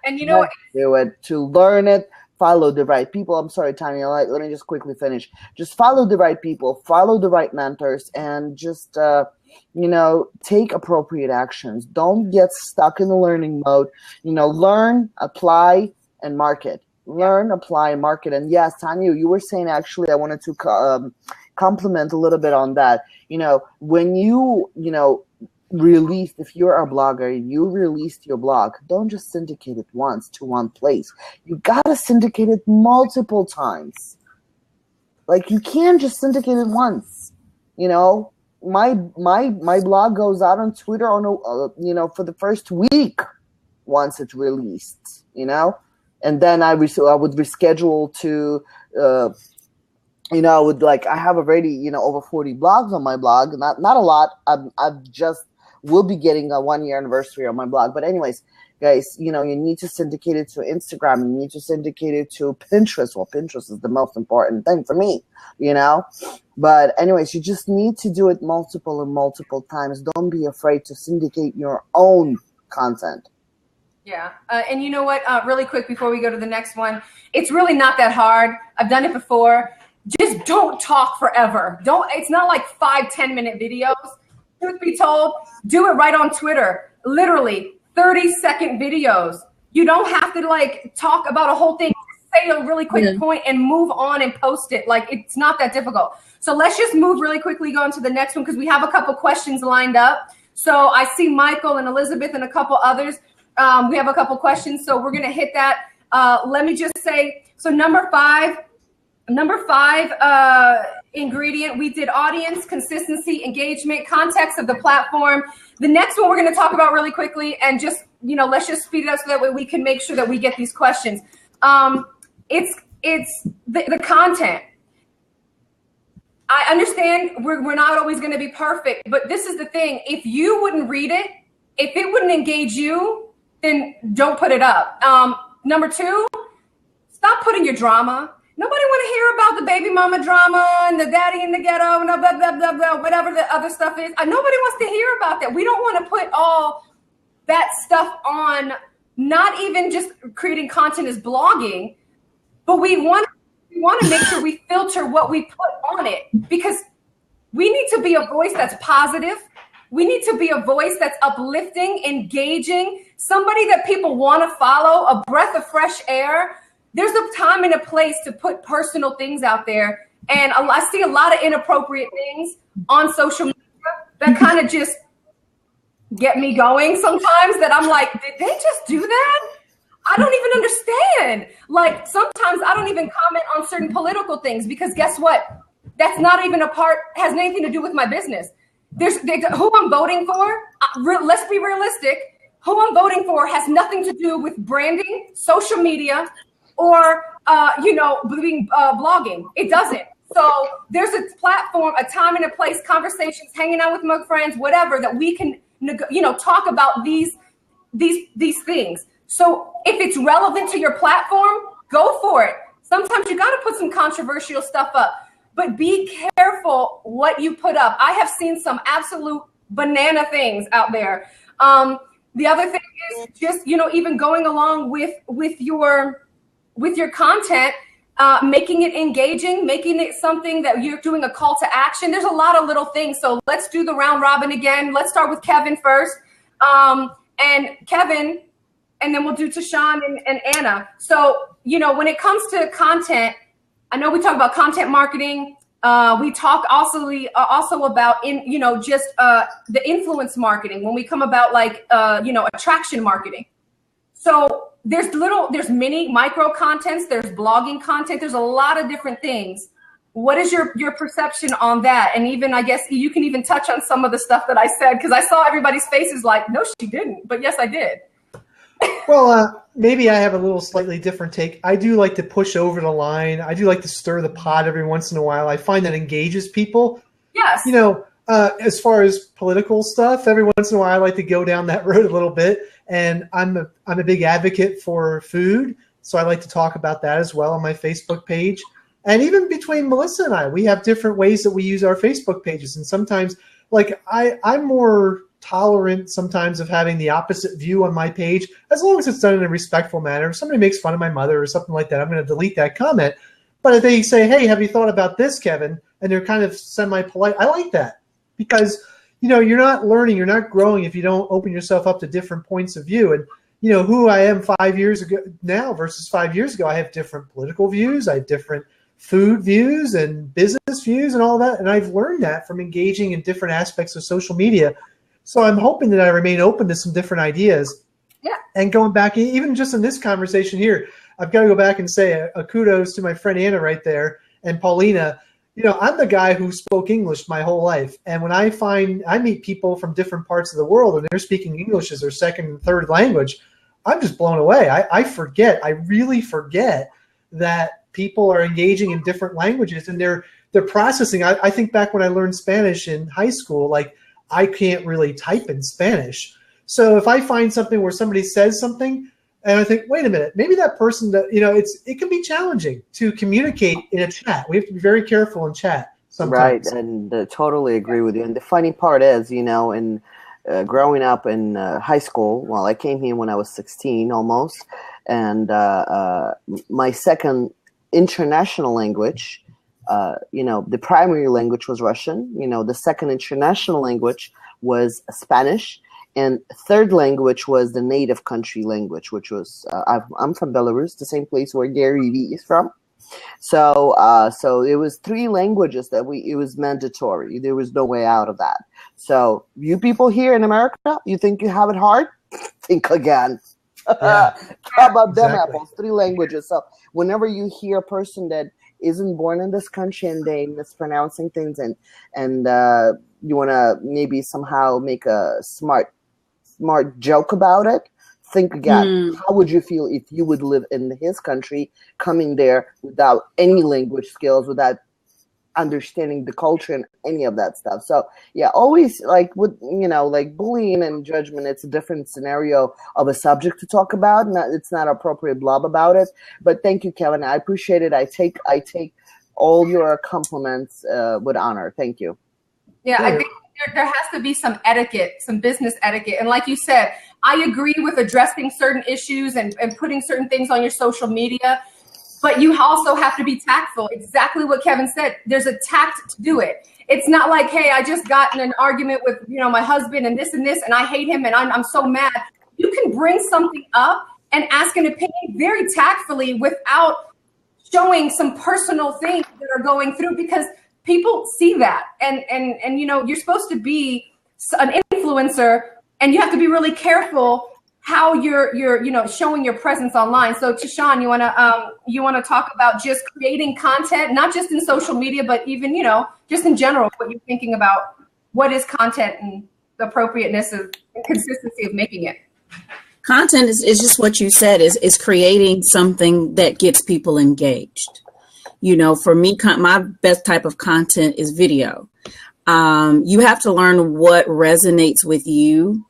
S2: And
S1: do it, to learn it, follow the right people. I'm sorry, Tanya, let me just quickly finish. Just follow the right people, follow the right mentors, and just take appropriate actions. Don't get stuck in the learning mode. Learn, apply, and market. Learn, apply, market. And yes, Tanya, you were saying, actually, I wanted to compliment a little bit on that. When you released, if you're a blogger, you released your blog, don't just syndicate it once to one place. You gotta syndicate it multiple times. You can't just syndicate it once. My blog goes out on Twitter on for the first week once it's released, and then I would reschedule to I have already over 40 blogs on my blog. Not a lot. I've just will be getting a 1-year anniversary on my blog. But anyways, guys, you need to syndicate it to Instagram. You need to syndicate it to Pinterest. Well, Pinterest is the most important thing for me, But anyways, you just need to do it multiple times. Don't be afraid to syndicate your own content.
S2: Yeah. And you know what? Really quick before we go to the next one, it's really not that hard. I've done it before. Just don't talk forever. It's not like 5-10 minute videos. Truth be told, do it right on Twitter. Literally 30-second videos. You don't have to talk about a whole thing. Say a really quick point and move on and post it. It's not that difficult. So let's just move really quickly, go on to the next one, because we have a couple questions lined up. So I see Michael and Elizabeth and a couple others. We have a couple questions, so we're going to hit that. Let me just say, so number five ingredient, we did audience, consistency, engagement, context of the platform. The next one we're going to talk about really quickly, and just, let's just speed it up so that way we can make sure that we get these questions. It's the content. I understand we're not always going to be perfect, but this is the thing. If you wouldn't read it, if it wouldn't engage you, then don't put it up. Number two, stop putting your drama. Nobody want to hear about the baby mama drama and the daddy in the ghetto and blah, blah, blah, blah, whatever the other stuff is. Nobody wants to hear about that. We don't want to put all that stuff on, not even just creating content as blogging, but we want to make sure we filter what we put on it, because we need to be a voice that's positive. We need to be a voice that's uplifting, engaging, somebody that people want to follow, a breath of fresh air. There's a time and a place to put personal things out there. And I see a lot of inappropriate things on social media that kind of just get me going sometimes, that I'm like, did they just do that? I don't even understand. Like, sometimes I don't even comment on certain political things, because guess what? That's not even has anything to do with my business. Who I'm voting for, let's be realistic, who I'm voting for has nothing to do with branding, social media, or blogging. It doesn't. So there's a platform, a time and a place, conversations, hanging out with my friends, whatever, that we can talk about these things. So if it's relevant to your platform, go for it. Sometimes you got to put some controversial stuff up, but be careful what you put up. I have seen some absolute banana things out there. The other thing is just, even going along with your content, making it engaging, making it something that you're doing a call to action. There's a lot of little things. So let's do the round robin again. Let's start with Kevin first. And Kevin, and then we'll do Tashawn and Anna. So, when it comes to content, I know we talk about content marketing. We talk also about the influence marketing when we come about attraction marketing. So there's mini micro contents, there's blogging content, there's a lot of different things. What is your perception on that? And even, I guess you can even touch on some of the stuff that I said, because I saw everybody's faces like, no, she didn't, but yes, I did.
S3: Well, maybe I have a little slightly different take. I do like to push over the line. I do like to stir the pot every once in a while. I find that engages people.
S2: Yes.
S3: As far as political stuff, every once in a while I like to go down that road a little bit. And I'm a big advocate for food, so I like to talk about that as well on my Facebook page. And even between Melissa and I, we have different ways that we use our Facebook pages. And sometimes, I'm more tolerant sometimes of having the opposite view on my page, as long as it's done in a respectful manner. If somebody makes fun of my mother or something like that, I'm going to delete that comment. But if they say, hey, have you thought about this, Kevin? And they're kind of semi-polite, I like that, because you're not learning, you're not growing if you don't open yourself up to different points of view. And who I am 5 years ago now versus 5 years ago, I have different political views, I have different food views and business views and all that. And I've learned that from engaging in different aspects of social media. So I'm hoping that I remain open to some different ideas.
S2: Yeah.
S3: And going back, even just in this conversation here, I've got to go back and say a kudos to my friend Anna right there and Paulina. I'm the guy who spoke English my whole life. And when I meet people from different parts of the world and they're speaking English as their second and third language, I'm just blown away. I really forget that people are engaging in different languages and they're processing. I think back when I learned Spanish in high school, I can't really type in Spanish. So if I find something where somebody says something and I think, wait a minute, maybe that person, it can be challenging to communicate in a chat. We have to be very careful in chat sometimes.
S1: Right, and totally agree with you. And the funny part is, in growing up in high school, I came here when I was 16 almost, and my second international language, the primary language was Russian. The second international language was Spanish. And third language was the native country language, which was, I'm from Belarus, the same place where Gary Vee is from. So it was three languages that it was mandatory. There was no way out of that. So you people here in America, you think you have it hard? think again.
S3: Yeah.
S1: How about them
S3: Exactly.
S1: apples? 3 languages. So whenever you hear a person that isn't born in this country and they mispronouncing things and you want to maybe somehow make a smart joke about it, think again. How would you feel if you would live in his country, coming there without any language skills, without understanding the culture and any of that stuff? So yeah, always like with like bullying and judgment, it's a different scenario of a subject to talk about. It's not appropriate blab about it. But thank you, Kevin. I appreciate it. I take all your compliments with honor. Thank you.
S2: Yeah, I think there has to be some etiquette, some business etiquette. And like you said, I agree with addressing certain issues and putting certain things on your social media, but you also have to be tactful. Exactly what Kevin said. There's a tact to do it. It's not like, hey, I just got in an argument with, my husband and this, and I hate him and I'm so mad. You can bring something up and ask an opinion very tactfully without showing some personal things that are going through, because people see that. And you're supposed to be an influencer, and you have to be really careful how you're showing your presence online. So Tashawn, you wanna talk about just creating content, not just in social media, but even just in general, what you're thinking about what is content and the appropriateness of and consistency of making it.
S4: Content is just what you said, is creating something that gets people engaged. For me, my best type of content is video. You have to learn what resonates with you,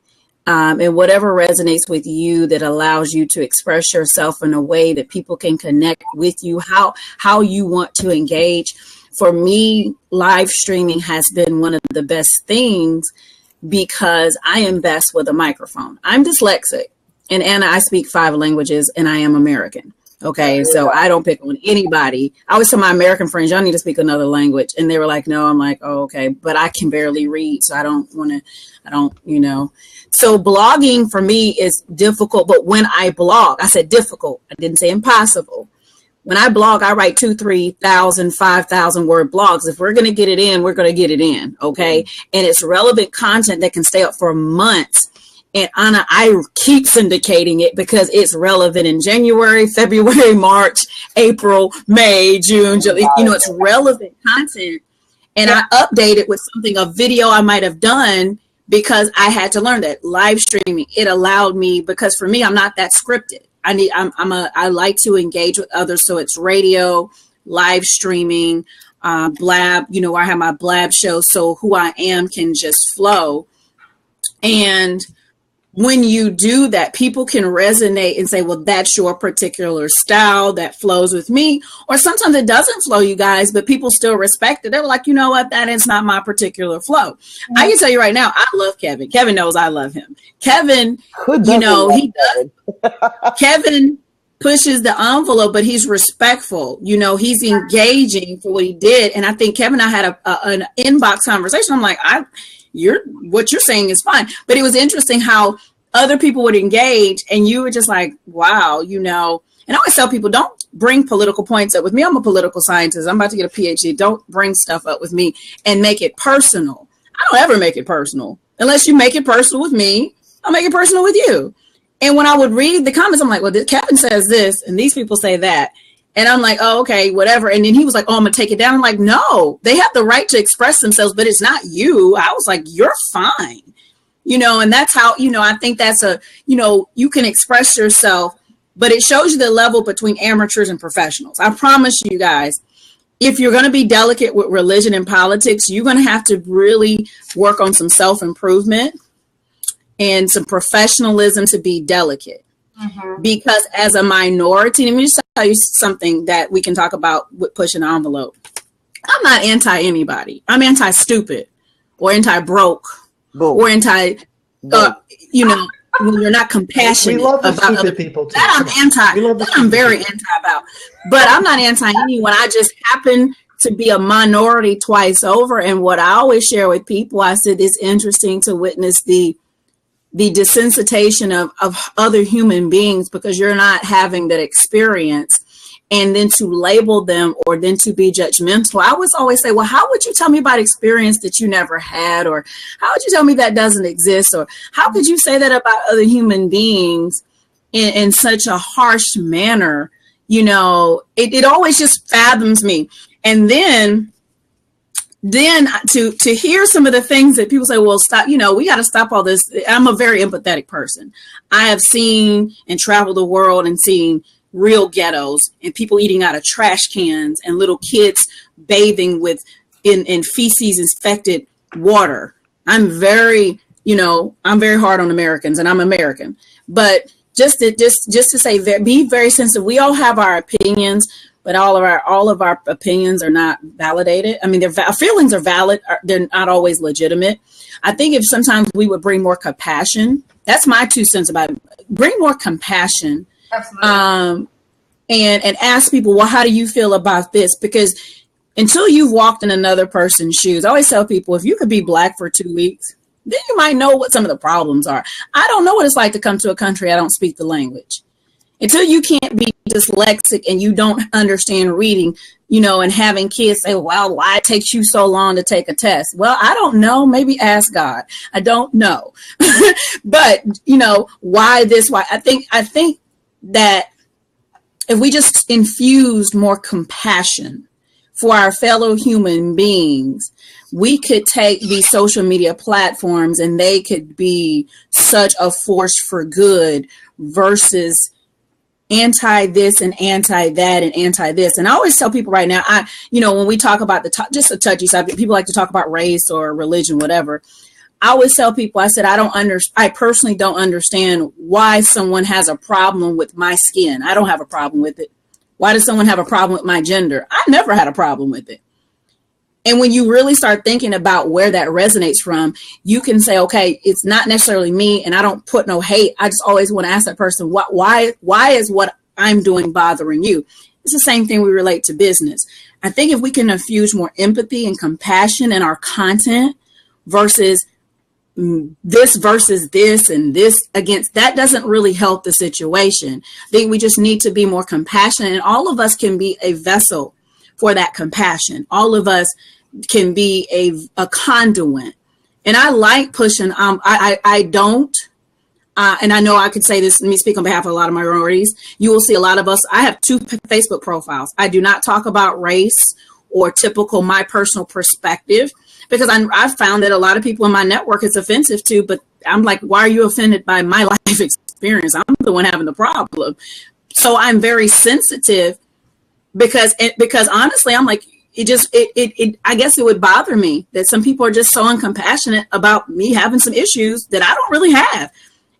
S4: and whatever resonates with you that allows you to express yourself in a way that people can connect with you, how you want to engage. For me, live streaming has been one of the best things because I am best with a microphone. I'm dyslexic, and Anna, I speak 5 languages, and I am American. Okay, so I don't pick on anybody. I always tell my American friends, y'all need to speak another language. And they were like, no. I'm like, oh, okay. But I can barely read, so I don't. So blogging for me is difficult. But when I blog, I said difficult. I didn't say impossible. When I blog, I write 2,000, 3,000, 5,000 word blogs. If we're going to get it in, we're going to get it in. Okay. And it's relevant content that can stay up for months. And Anna, I keep syndicating it because it's relevant in January, February, March, April, May, June, July. It's relevant content. And I update it with a video I might have done because I had to learn that. Live streaming, it allowed me, because for me, I'm not that scripted. I like to engage with others. So it's radio, live streaming, blab, I have my blab show. So who I am can just flow. And when you do that, people can resonate and say, well, that's your particular style that flows with me. Or sometimes it doesn't flow, you guys, but people still respect it. They're like, you know what? That is not my particular flow. Mm-hmm. I can tell you right now, I love Kevin. Kevin knows I love him. Kevin, he does. Kevin pushes the envelope, but he's respectful. He's engaging for what he did. And I think Kevin and I had an inbox conversation. I'm like, what you're saying is fine. But it was interesting how other people would engage and you were just like, wow, and I always tell people, don't bring political points up with me. I'm a political scientist. I'm about to get a PhD. Don't bring stuff up with me and make it personal. I don't ever make it personal. Unless you make it personal with me, I'll make it personal with you. And when I would read the comments, I'm like, well, Kevin says this and these people say that. And I'm like, oh, okay, whatever. And then he was like, oh, I'm going to take it down. I'm like, no, they have the right to express themselves, but it's not you. I was like, you're fine. And that's how, I think that's you can express yourself, but it shows you the level between amateurs and professionals. I promise you guys, if you're going to be delicate with religion and politics, you're going to have to really work on some self-improvement and some professionalism to be delicate. Mm-hmm. Because as a minority, let me just tell you something that we can talk about with pushing the envelope. I'm not anti anybody. I'm anti stupid or anti broke or anti, when you're not compassionate.
S3: We love the
S4: about
S3: stupid people too.
S4: That I'm very anti about. But I'm not anti anyone. I just happen to be a minority twice over. And what I always share with people, I said, it's interesting to witness the desensitization of other human beings because you're not having that experience. and then to label them or then to be judgmental. I was always say, well, how would you tell me about experience that you never had? Or how would you tell me that doesn't exist? Or how could you say that about other human beings in such a harsh manner? You know, it always just fathoms me. And then to hear some of the things that people say, well, stop, you know, we got to stop all this. I'm a very empathetic person. I have seen and traveled the world and seen real ghettos and people eating out of trash cans and little kids bathing with in feces infected water. I'm very hard on Americans, and I'm American, but just to say, be very sensitive. We all have our opinions, but all of our opinions are not validated. I mean, our feelings are valid. They're not always legitimate. I think if sometimes we would bring more compassion, that's my 2 cents about it. Bring more compassion. Absolutely. And ask people, well, how do you feel about this? Because until you've walked in another person's shoes, I always tell people, if you could be Black for 2 weeks, then you might know what some of the problems are. I don't know what it's like to come to a country I don't speak the language. Until you can't be dyslexic and you don't understand reading, you know, and having kids say, well, why it takes you so long to take a test? Well, I don't know. Maybe ask God. I don't know. But, you know, why this? Why? I think that if we just infused more compassion for our fellow human beings, we could take these social media platforms and they could be such a force for good versus anti this and anti that and anti this. And I always tell people right now, when we talk about just a touchy subject, people like to talk about race or religion, whatever. I always tell people, I said, I personally don't understand why someone has a problem with my skin. I don't have a problem with it. Why does someone have a problem with my gender? I never had a problem with it. And when you really start thinking about where that resonates from, you can say, okay, it's not necessarily me, and I don't put no hate. I just always want to ask that person, why is what I'm doing bothering you? It's the same thing we relate to business. I think if we can infuse more empathy and compassion in our content versus this versus this and this against, that doesn't really help the situation. I think we just need to be more compassionate, and all of us can be a vessel for that compassion. All of us can be a conduit. And I like pushing, I don't, and I know I could say this, let me speak on behalf of a lot of minorities. You will see a lot of us, I have 2 Facebook profiles. I do not talk about race or typical my personal perspective, because I found that a lot of people in my network it's offensive to, but I'm like, why are you offended by my life experience? I'm the one having the problem. So I'm very sensitive because honestly, I'm like, I guess it would bother me that some people are just so uncompassionate about me having some issues that I don't really have.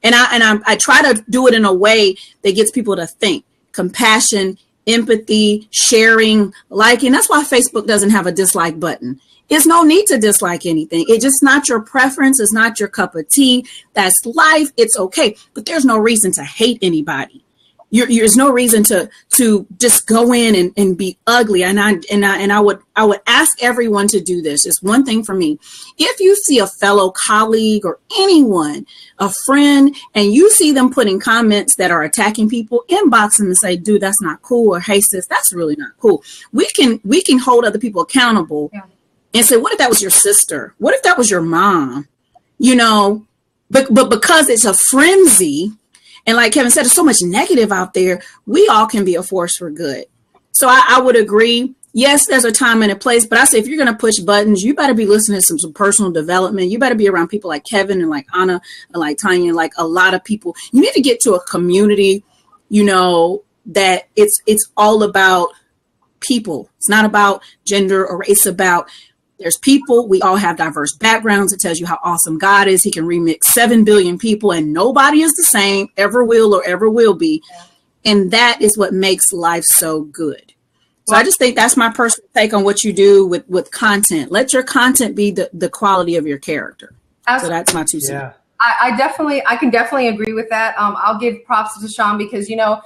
S4: And I try to do it in a way that gets people to think. Compassion, empathy, sharing, liking. That's why Facebook doesn't have a dislike button. There's no need to dislike anything. It's just not your preference. It's not your cup of tea. That's life. It's okay. But there's no reason to hate anybody. There's no reason to just go in and be ugly. And I would ask everyone to do this. It's one thing for me. If you see a fellow colleague or anyone, a friend, and you see them putting comments that are attacking people, inbox them and say, dude, that's not cool. Or hey, sis, that's really not cool. We can hold other people accountable. Yeah. And say, what if that was your sister? What if that was your mom? You know, but because it's a frenzy, and like Kevin said, there's so much negative out there, we all can be a force for good. So I would agree. Yes, there's a time and a place, but I say if you're going to push buttons, you better be listening to some personal development. You better be around people like Kevin and like Anna and like Tanya and like a lot of people. You need to get to a community, you know, that it's all about people. It's not about gender or race. It's about there's people. We all have diverse backgrounds. It tells you how awesome God is. He can remix 7 billion people and nobody is the same, ever will or ever will be. Yeah. And that is what makes life so good. So well, I just think that's my personal take on what you do with content. Let your content be the quality of your character. So that's my 2 cents. Yeah.
S2: I can definitely agree with that. I'll give props to Sean because, you know,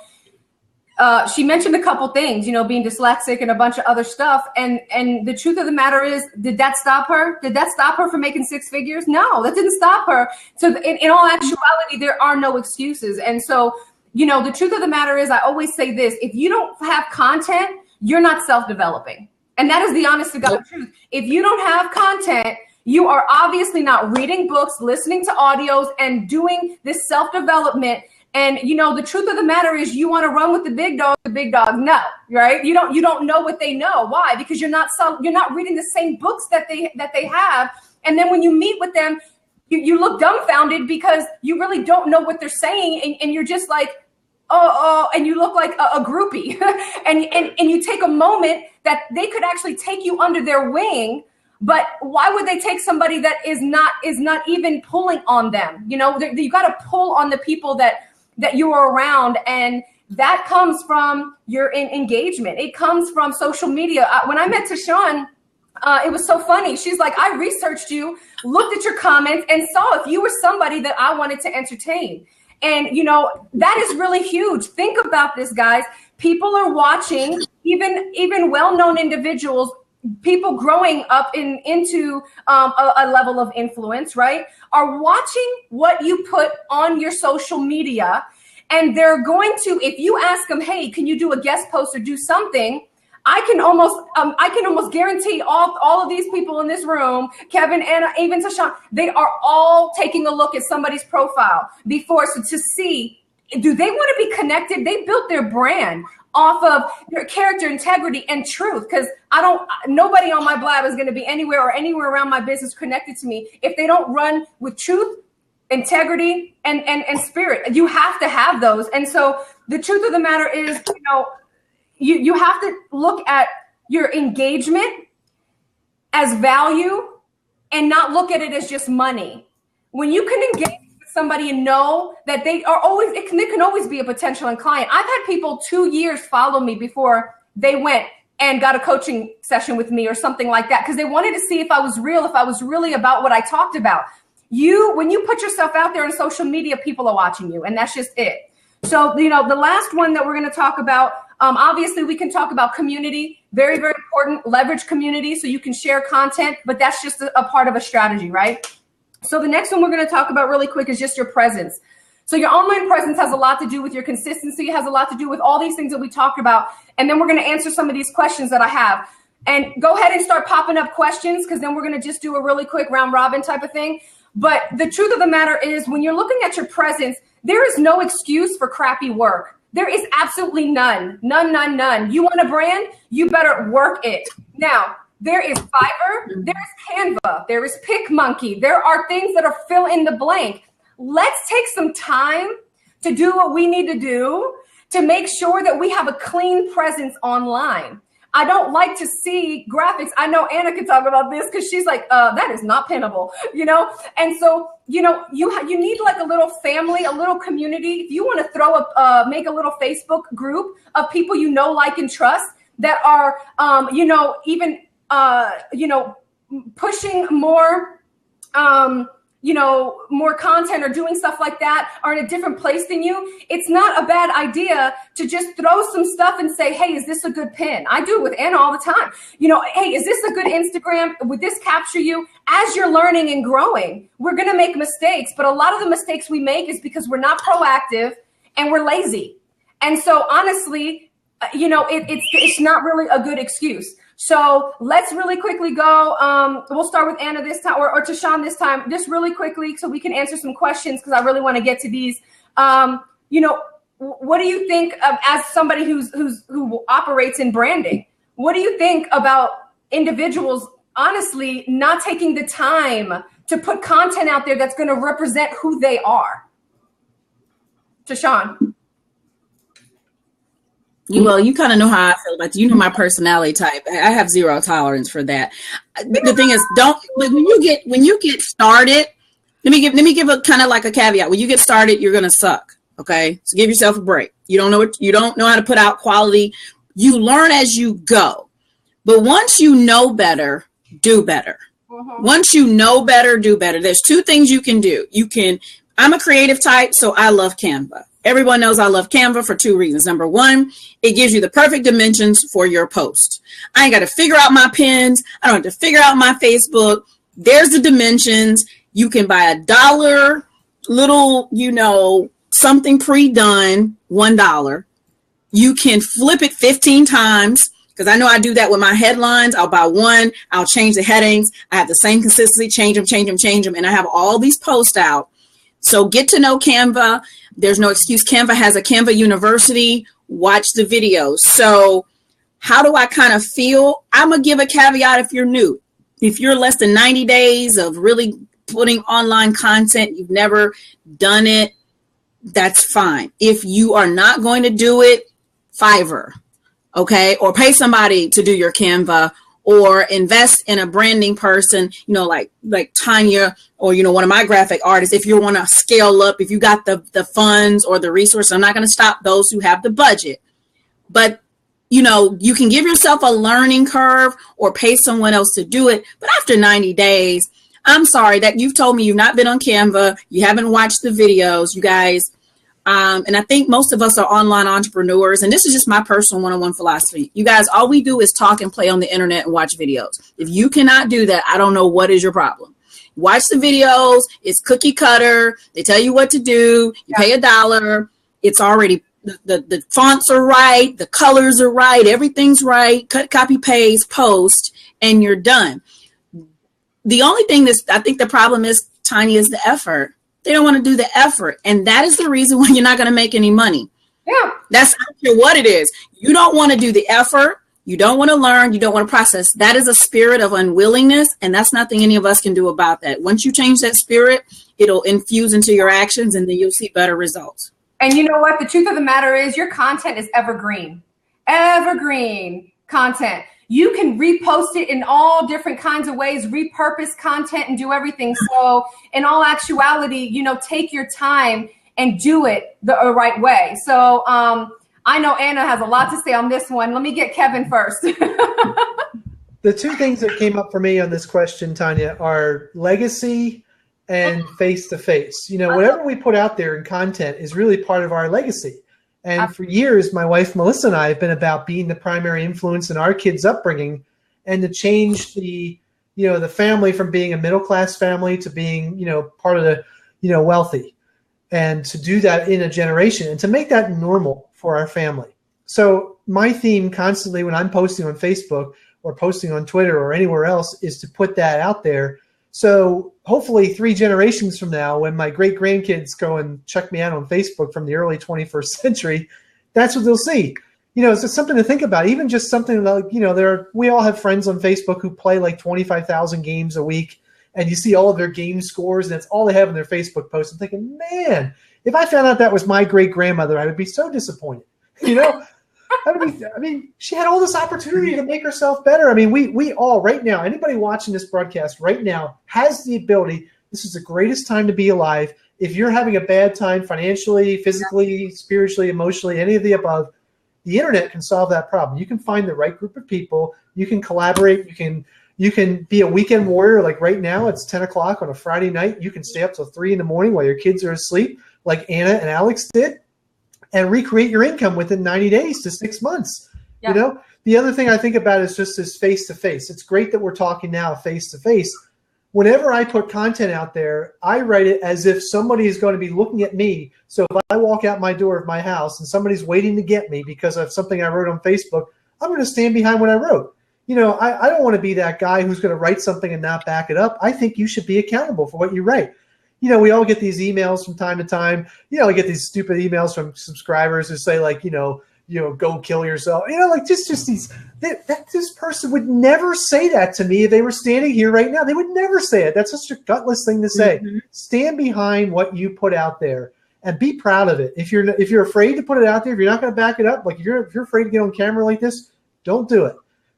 S2: she mentioned a couple things, you know, being dyslexic and a bunch of other stuff. And the truth of the matter is, did that stop her? Did that stop her from making 6 figures? No, that didn't stop her. So in all actuality, there are no excuses. And so you know, the truth of the matter is, I always say this: if you don't have content, you're not self-developing. And that is the honest to God truth. If you don't have content, you are obviously not reading books, listening to audios, and doing this self-development. And, you know, the truth of the matter is, you want to run with the big dogs know, right? You don't know what they know. Why? Because you're not reading the same books that they have. And then when you meet with them, you look dumbfounded because you really don't know what they're saying. And you're just like, oh, and you look like a groupie. and you take a moment that they could actually take you under their wing. But why would they take somebody that is not even pulling on them? You know, you got to pull on the people that you are around. And that comes from your engagement. It comes from social media. When I met Tashawn, it was so funny. She's like, I researched you, looked at your comments, and saw if you were somebody that I wanted to entertain. And, you know, that is really huge. Think about this, guys. People are watching, even well-known individuals, people growing up into a level of influence, right, are watching what you put on your social media. And they're going to, if you ask them, hey, can you do a guest post or do something? I can almost guarantee all of these people in this room, Kevin, Anna, even Tashawn, they are all taking a look at somebody's profile before, so to see, do they want to be connected? They built their brand off of their character, integrity, and truth. Because nobody on my blab is going to be anywhere around my business connected to me if they don't run with truth, integrity, and spirit. You have to have those. And so the truth of the matter is, you know, you have to look at your engagement as value and not look at it as just money. When you can engage with somebody and know that they can always be a potential client. I've had people 2 years follow me before they went and got a coaching session with me or something like that, because they wanted to see if I was real, if I was really about what I talked about. When you put yourself out there on social media, people are watching you, and that's just it. So, you know, the last one that we're going to talk about, obviously we can talk about community, very, very important, leverage community so you can share content, but that's just a part of a strategy, right? So the next one we're going to talk about really quick is just your presence. So your online presence has a lot to do with your consistency, has a lot to do with all these things that we talked about. And then we're going to answer some of these questions that I have. And go ahead and start popping up questions, because then we're going to just do a really quick round robin type of thing. But the truth of the matter is, when you're looking at your presence, there is no excuse for crappy work. There is absolutely none. None. You want a brand? You better work it. Now, there is Fiverr, there is Canva, there is PicMonkey. There are things that are fill in the blank. Let's take some time to do what we need to do to make sure that we have a clean presence online. I don't like to see graphics. I know Anna can talk about this because she's like, that is not pinnable, you know? And so, you know, you need like a little family, a little community. If you want to make a little Facebook group of people you know, like, and trust that are, you know, even, you know, pushing more, you know, more content or doing stuff like that, are in a different place than you, it's not a bad idea to just throw some stuff and say, hey, is this a good pin? I do it with Anna all the time. You know, hey, is this a good Instagram? Would this capture you? As you're learning and growing, we're going to make mistakes. But a lot of the mistakes we make is because we're not proactive and we're lazy. And so honestly, you know, it's not really a good excuse. So let's really quickly go. We'll start with Anna this time, or Tashawn this time, just really quickly, so we can answer some questions, because I really want to get to these. You know, what do you think of, as somebody who operates in branding? What do you think about individuals, honestly, not taking the time to put content out there that's going to represent who they are? Tashawn.
S4: Well, you kind of know how I feel about you. Know my personality type. I have zero tolerance for that. The thing is, when you get started. Let me give a kind of like a caveat. When you get started, you're gonna suck. Okay, so give yourself a break. You don't know how to put out quality. You learn as you go. But once you know better, do better. Mm-hmm. Once you know better, do better. There's two things you can do. I'm a creative type, so I love Canva. Everyone knows I love Canva for two reasons. Number one, it gives you the perfect dimensions for your post. I ain't got to figure out my pins. I don't have to figure out my Facebook. There's the dimensions. You can buy $1 little, you know, something pre-done, $1. You can flip it 15 times, because I know I do that with my headlines. I'll buy one, I'll change the headings. I have the same consistency, change them, and I have all these posts out. So get to know Canva. There's no excuse. Canva has a Canva University. Watch the videos. So how do I kind of feel? I'm going to give a caveat if you're new. If you're less than 90 days of really putting online content, you've never done it, that's fine. If you are not going to do it, Fiverr, okay? Or pay somebody to do your Canva, or invest in a branding person, you know, like Tanya, or, you know, one of my graphic artists. If you want to scale up, if you got the funds or the resources, I'm not going to stop those who have the budget. But, you know, you can give yourself a learning curve or pay someone else to do it. But after 90 days, I'm sorry that you've told me you've not been on Canva. You haven't watched the videos, you guys. And I think most of us are online entrepreneurs. And this is just my personal one-on-one philosophy. You guys, all we do is talk and play on the internet and watch videos. If you cannot do that, I don't know what is your problem. Watch the videos. It's cookie cutter. They tell you what to do. You pay $1. It's already, the fonts are right. The colors are right. Everything's right. Cut, copy, paste, post, and you're done. The only thing that's, I think the problem is, Tiny, is the effort. They don't want to do the effort. And that is the reason why you're not going to make any money.
S2: Yeah.
S4: That's not sure what it is. You don't want to do the effort. You don't want to learn. You don't want to process. That is a spirit of unwillingness. And that's nothing any of us can do about that. Once you change that spirit, it'll infuse into your actions, and then you'll see better results.
S2: And you know what? The truth of the matter is, your content is evergreen. Evergreen content. You can repost it in all different kinds of ways, repurpose content and do everything. So in all actuality, you know, take your time and do it the right way. So I know Anna has a lot to say on this one. Let me get Kevin first.
S3: The two things that came up for me on this question, Tanya, are legacy and face-to-face. You know, whatever we put out there in content is really part of our legacy. And for years, my wife, Melissa, and I have been about being the primary influence in our kids' upbringing, and to change the family from being a middle-class family to being, you know, part of the, you know, wealthy, and to do that in a generation and to make that normal for our family. So my theme constantly when I'm posting on Facebook or posting on Twitter or anywhere else is to put that out there. So hopefully 3 generations from now, when my great-grandkids go and check me out on Facebook from the early 21st century, that's what they'll see. You know, it's just something to think about. Even just something like, you know, we all have friends on Facebook who play like 25,000 games a week, and you see all of their game scores, and that's all they have in their Facebook posts. I'm thinking, man, if I found out that was my great-grandmother, I would be so disappointed. You know? I mean, she had all this opportunity to make herself better. I mean, we all right now, anybody watching this broadcast right now has the ability. This is the greatest time to be alive. If you're having a bad time financially, physically, spiritually, emotionally, any of the above, the internet can solve that problem. You can find the right group of people. You can collaborate. You can be a weekend warrior. Like right now, it's 10 o'clock on a Friday night. You can stay up till 3 in the morning while your kids are asleep, like Anna and Alex did, and recreate your income within 90 days to 6 months. Yeah. You know, the other thing I think about is just this face-to-face. It's great that we're talking now face-to-face. Whenever I put content out there, I write it as if somebody is going to be looking at me. So if I walk out my door of my house and somebody's waiting to get me because of something I wrote on Facebook, I'm going to stand behind what I wrote. You know, I don't want to be that guy who's going to write something and not back it up. I think you should be accountable for what you write. You know, we all get these emails from time to time. You know, I get these stupid emails from subscribers who say, like, you know, go kill yourself. You know, like just these. This person would never say that to me if they were standing here right now. They would never say it. That's such a gutless thing to say. Mm-hmm. Stand behind what you put out there and be proud of it. If you're afraid to put it out there, if you're not going to back it up, like if you're afraid to get on camera like this, don't do it.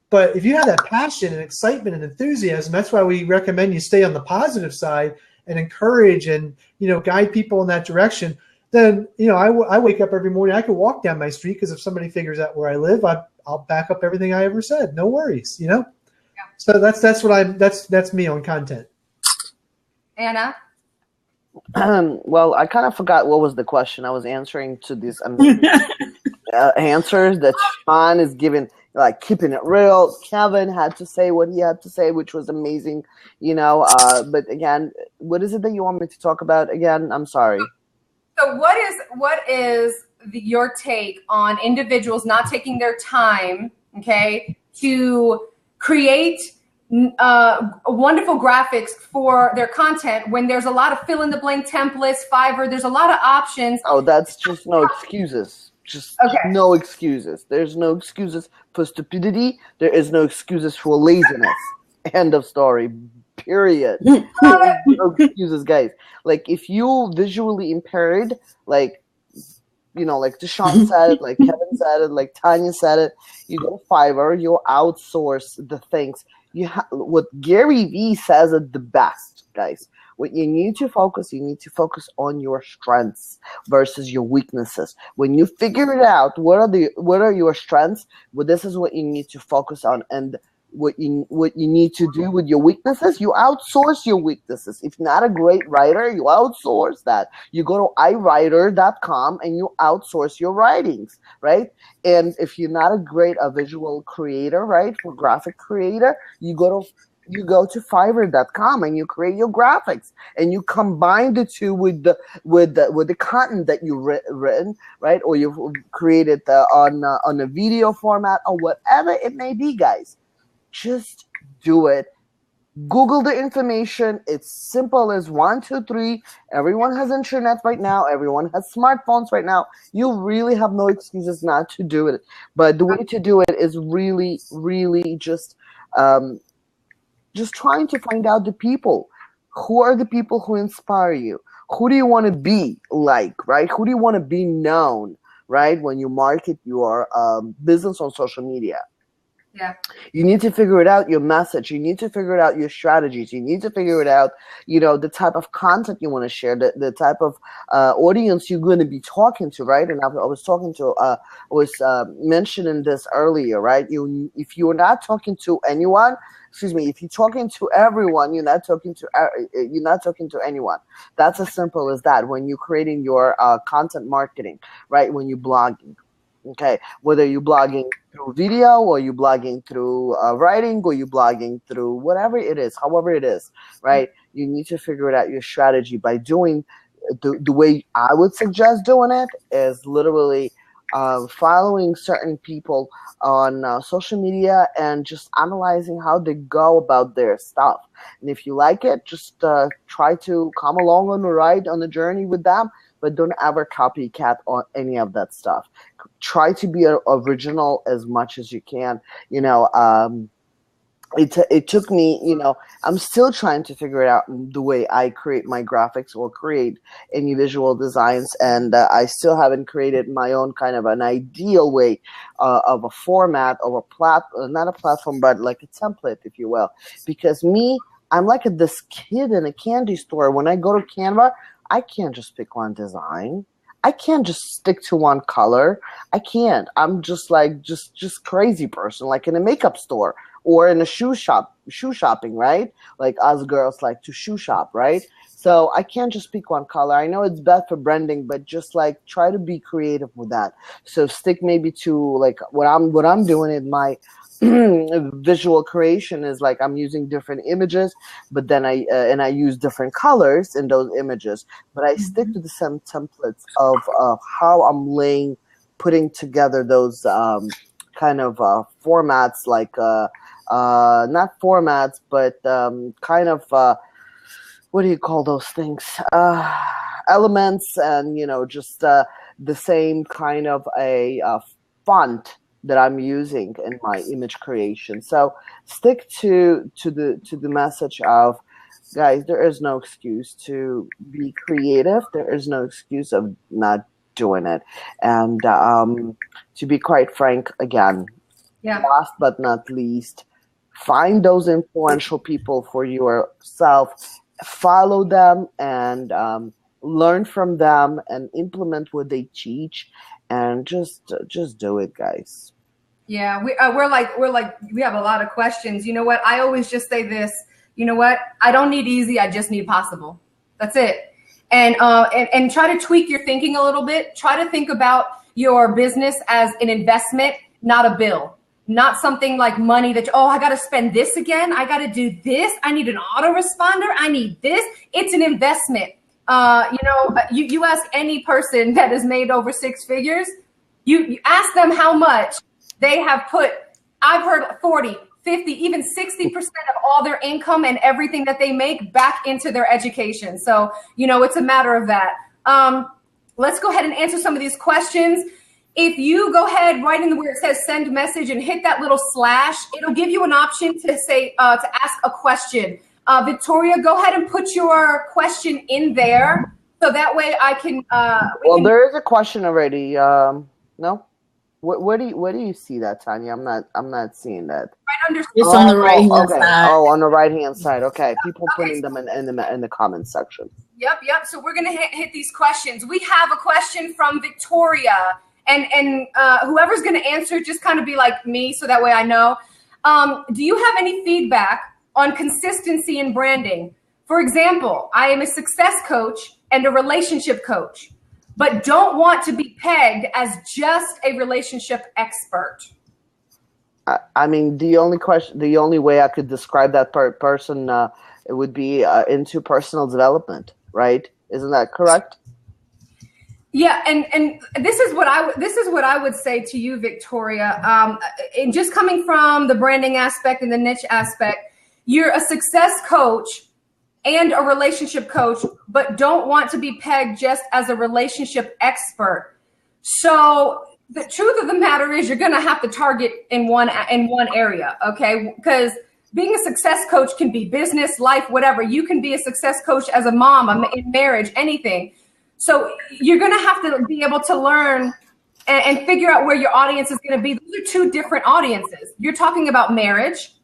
S3: But if you have that passion and excitement and enthusiasm, that's why we recommend you stay on the positive side and encourage and, you know, guide people in that direction. Then, you know, I wake up every morning. I can walk down my street because if somebody figures out where I live, I'll back up everything I ever said. No worries, you know. Yeah. So that's me on content.
S2: Anna.
S1: Well, I kind of forgot what was the question. I was answering to these answers that Sean is giving, like keeping it real. Kevin had to say what he had to say, which was amazing, you know. But again, what is it that you want me to talk about again? I'm sorry.
S2: So what is your take on individuals not taking their time, okay, to create wonderful graphics for their content when there's a lot of fill in the blank templates, Fiverr, there's a lot of options.
S1: Oh, that's just no excuses. Just no excuses. There's no excuses for stupidity. There is no excuses for laziness. End of story. Period. No excuses, guys. Like, if you visually impaired, like, you know, like Deshaun said it, like Kevin said it, like Tanya said it, you go to Fiverr, you outsource the things. What Gary Vee says it the best, guys. What you need to focus on your strengths versus your weaknesses. When you figure it out, what are your strengths? Well, this is what you need to focus on, and what you need to do with your weaknesses, you outsource your weaknesses. If you're not a great writer, you outsource that. You go to iWriter.com and you outsource your writings, right? And if you're not a great visual creator, right, or graphic creator, you go to Fiverr.com and you create your graphics, and you combine the two with the content that you've written, right, or you've created on a video format or whatever it may be, guys. Just do it. Google the information. It's simple as 1, 2, 3. Everyone has internet right now. Everyone has smartphones right now. You really have no excuses not to do it. But the way to do it is really, really just trying to find out the people. Who are the people who inspire you? Who do you want to be like, right? Who do you want to be known, right, when you market your business on social media?
S2: Yeah.
S1: You need to figure it out, your message. You need to figure it out, your strategies. You need to figure it out, you know, the type of content you want to share, the type of audience you're going to be talking to, right? And I was mentioning this earlier, right? If you're not talking to anyone, if you're talking to everyone, you're not talking to anyone. That's as simple as that. When you're creating your content marketing, right? When you're blogging. Okay, whether you're blogging through video or you're blogging through writing or you're blogging through whatever it is, however it is, right? You need to figure out your strategy by doing the way I would suggest doing it is literally following certain people on social media and just analyzing how they go about their stuff. And if you like it, just try to come along on the ride, on the journey with them, but don't ever copycat on any of that stuff. Try to be original as much as you can. You know, it took me, you know, I'm still trying to figure it out the way I create my graphics or create any visual designs, and I still haven't created my own kind of an ideal way of a format, of not a platform, but like a template, if you will. Because I'm like this kid in a candy store. When I go to Canva, I can't just pick one design. I can't just stick to one color. I can't. I'm just like just crazy person, like in a makeup store or in a shoe shopping, right? Like us girls like to shoe shop, right? So I can't just pick one color. I know it's bad for branding, but just like try to be creative with that. So stick maybe to like what I'm doing in my visual creation is like I'm using different images, but then I use different colors in those images, but I stick to the same templates of how I'm putting together those kind of formats, like not formats, but kind of what do you call those things? Elements, and you know, just the same kind of a font that I'm using in my image creation. So stick to the message of, guys, there is no excuse to be creative. There is no excuse of not doing it. And to be quite frank, again, last but not least, find those influential people for yourself, follow them, and learn from them and implement what they teach. And just do it, guys.
S2: Yeah, we have a lot of questions. You know what? I always just say this. You know what? I don't need easy. I just need possible. That's it. And try to tweak your thinking a little bit. Try to think about your business as an investment, not a bill. Not something like money that, I got to spend this again. I got to do this. I need an autoresponder. I need this. It's an investment. You ask any person that has made over six figures, you ask them how much they have put. I've heard 40, 50, even 60% of all their income and everything that they make back into their education. So, it's a matter of that. Let's go ahead and answer some of these questions. If you go ahead, right in the where it says send message and hit that little slash, it'll give you an option to say, to ask a question. Victoria, go ahead and put your question in there. So that way I can,
S1: there is a question already. No? Where do you see that, Tanya? I'm not seeing that.
S2: Right under.
S4: It's on the right hand side.
S1: Oh, on the right hand side. Okay, people putting them in the comments section.
S2: Yep. So we're gonna hit these questions. We have a question from Victoria, and whoever's gonna answer, just kind of be like me, so that way I know. Do you have any feedback on consistency in branding? For example, I am a success coach and a relationship coach, but don't want to be pegged as just a relationship expert.
S1: I mean, the only way I could describe that person, it would be into personal development, right? Isn't that correct?
S2: Yeah, and this is what I would say to you, Victoria. And just coming from the branding aspect and the niche aspect, you're a success coach and a relationship coach, but don't want to be pegged just as a relationship expert. So the truth of the matter is you're going to have to target in one area, okay? Because being a success coach can be business, life, whatever. You can be a success coach as a mom, in marriage, anything. So you're going to have to be able to learn and figure out where your audience is going to be. Those are two different audiences. You're talking about marriage,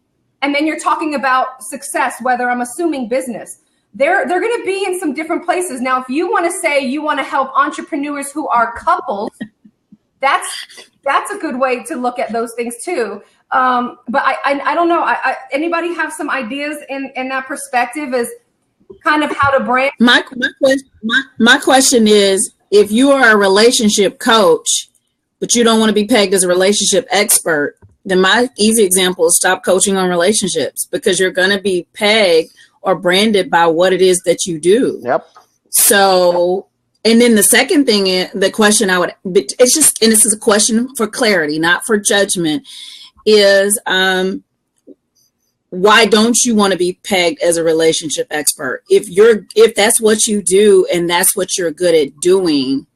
S2: and then you're talking about success, whether I'm assuming business. They're going to be in some different places. Now, if you want to say you want to help entrepreneurs who are couples, that's a good way to look at those things too. But I don't know. Anybody have some ideas in that perspective as kind of how to brand?
S4: My question is, if you are a relationship coach, but you don't want to be pegged as a relationship expert, then my easy example is stop coaching on relationships, because you're going to be pegged or branded by what it is that you do.
S1: Yep.
S4: So, and then the second thing, the question I would, it's just, and this is a question for clarity, not for judgment, is why don't you want to be pegged as a relationship expert? If that's what you do and that's what you're good at doing,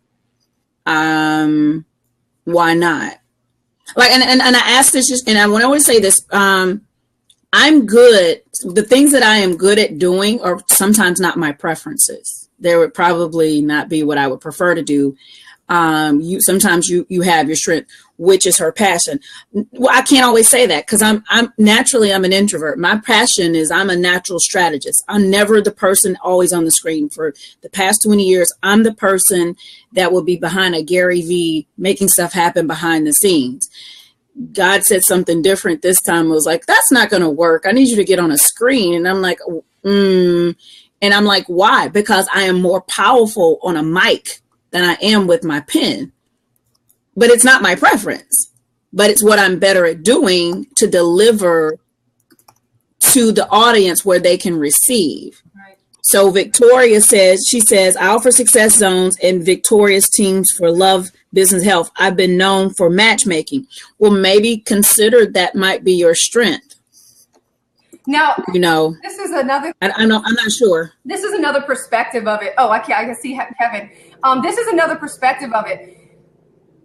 S4: why not? Like, and I ask this just, and I want to say this, I'm good. The things that I am good at doing are sometimes not my preferences. There would probably not be what I would prefer to do. Sometimes you have your strength, which is her passion. Well, I can't always say that, because I'm naturally an introvert. My passion is I'm a natural strategist. I'm never the person always on the screen. For the past 20 years, I'm the person that will be behind a Gary Vee making stuff happen behind the scenes. God said something different this time. It was like, that's not going to work. I need you to get on a screen. And I'm like, and I'm like, why? Because I am more powerful on a mic than I am with my pen. But it's not my preference, but it's what I'm better at doing to deliver to the audience where they can receive. Right. So Victoria says, I offer success zones and Victoria's teams for love, business, health. I've been known for matchmaking. Well, maybe consider that might be your strength.
S2: Now, this is another.
S4: I'm not sure.
S2: This is another perspective of it. Oh, I can see Kevin. This is another perspective of it.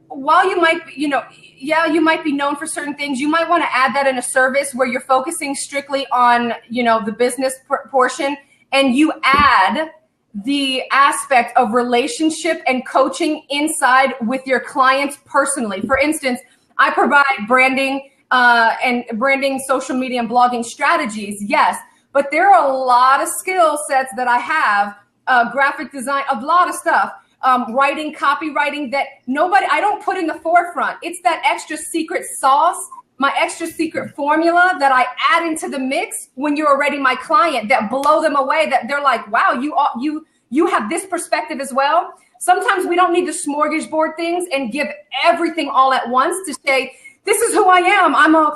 S2: While you might, you might be known for certain things, you might want to add that in a service where you're focusing strictly on, the business portion, and you add the aspect of relationship and coaching inside with your clients personally. For instance, I provide branding and branding, social media, and blogging strategies. Yes, but there are a lot of skill sets that I have, graphic design, a lot of stuff. Writing, copywriting that I don't put in the forefront. It's that extra secret sauce, my extra secret formula that I add into the mix when you're already my client, that blow them away, that they're like, wow, you have this perspective as well. Sometimes we don't need to smorgasbord things and give everything all at once to say, this is who I am. I'm a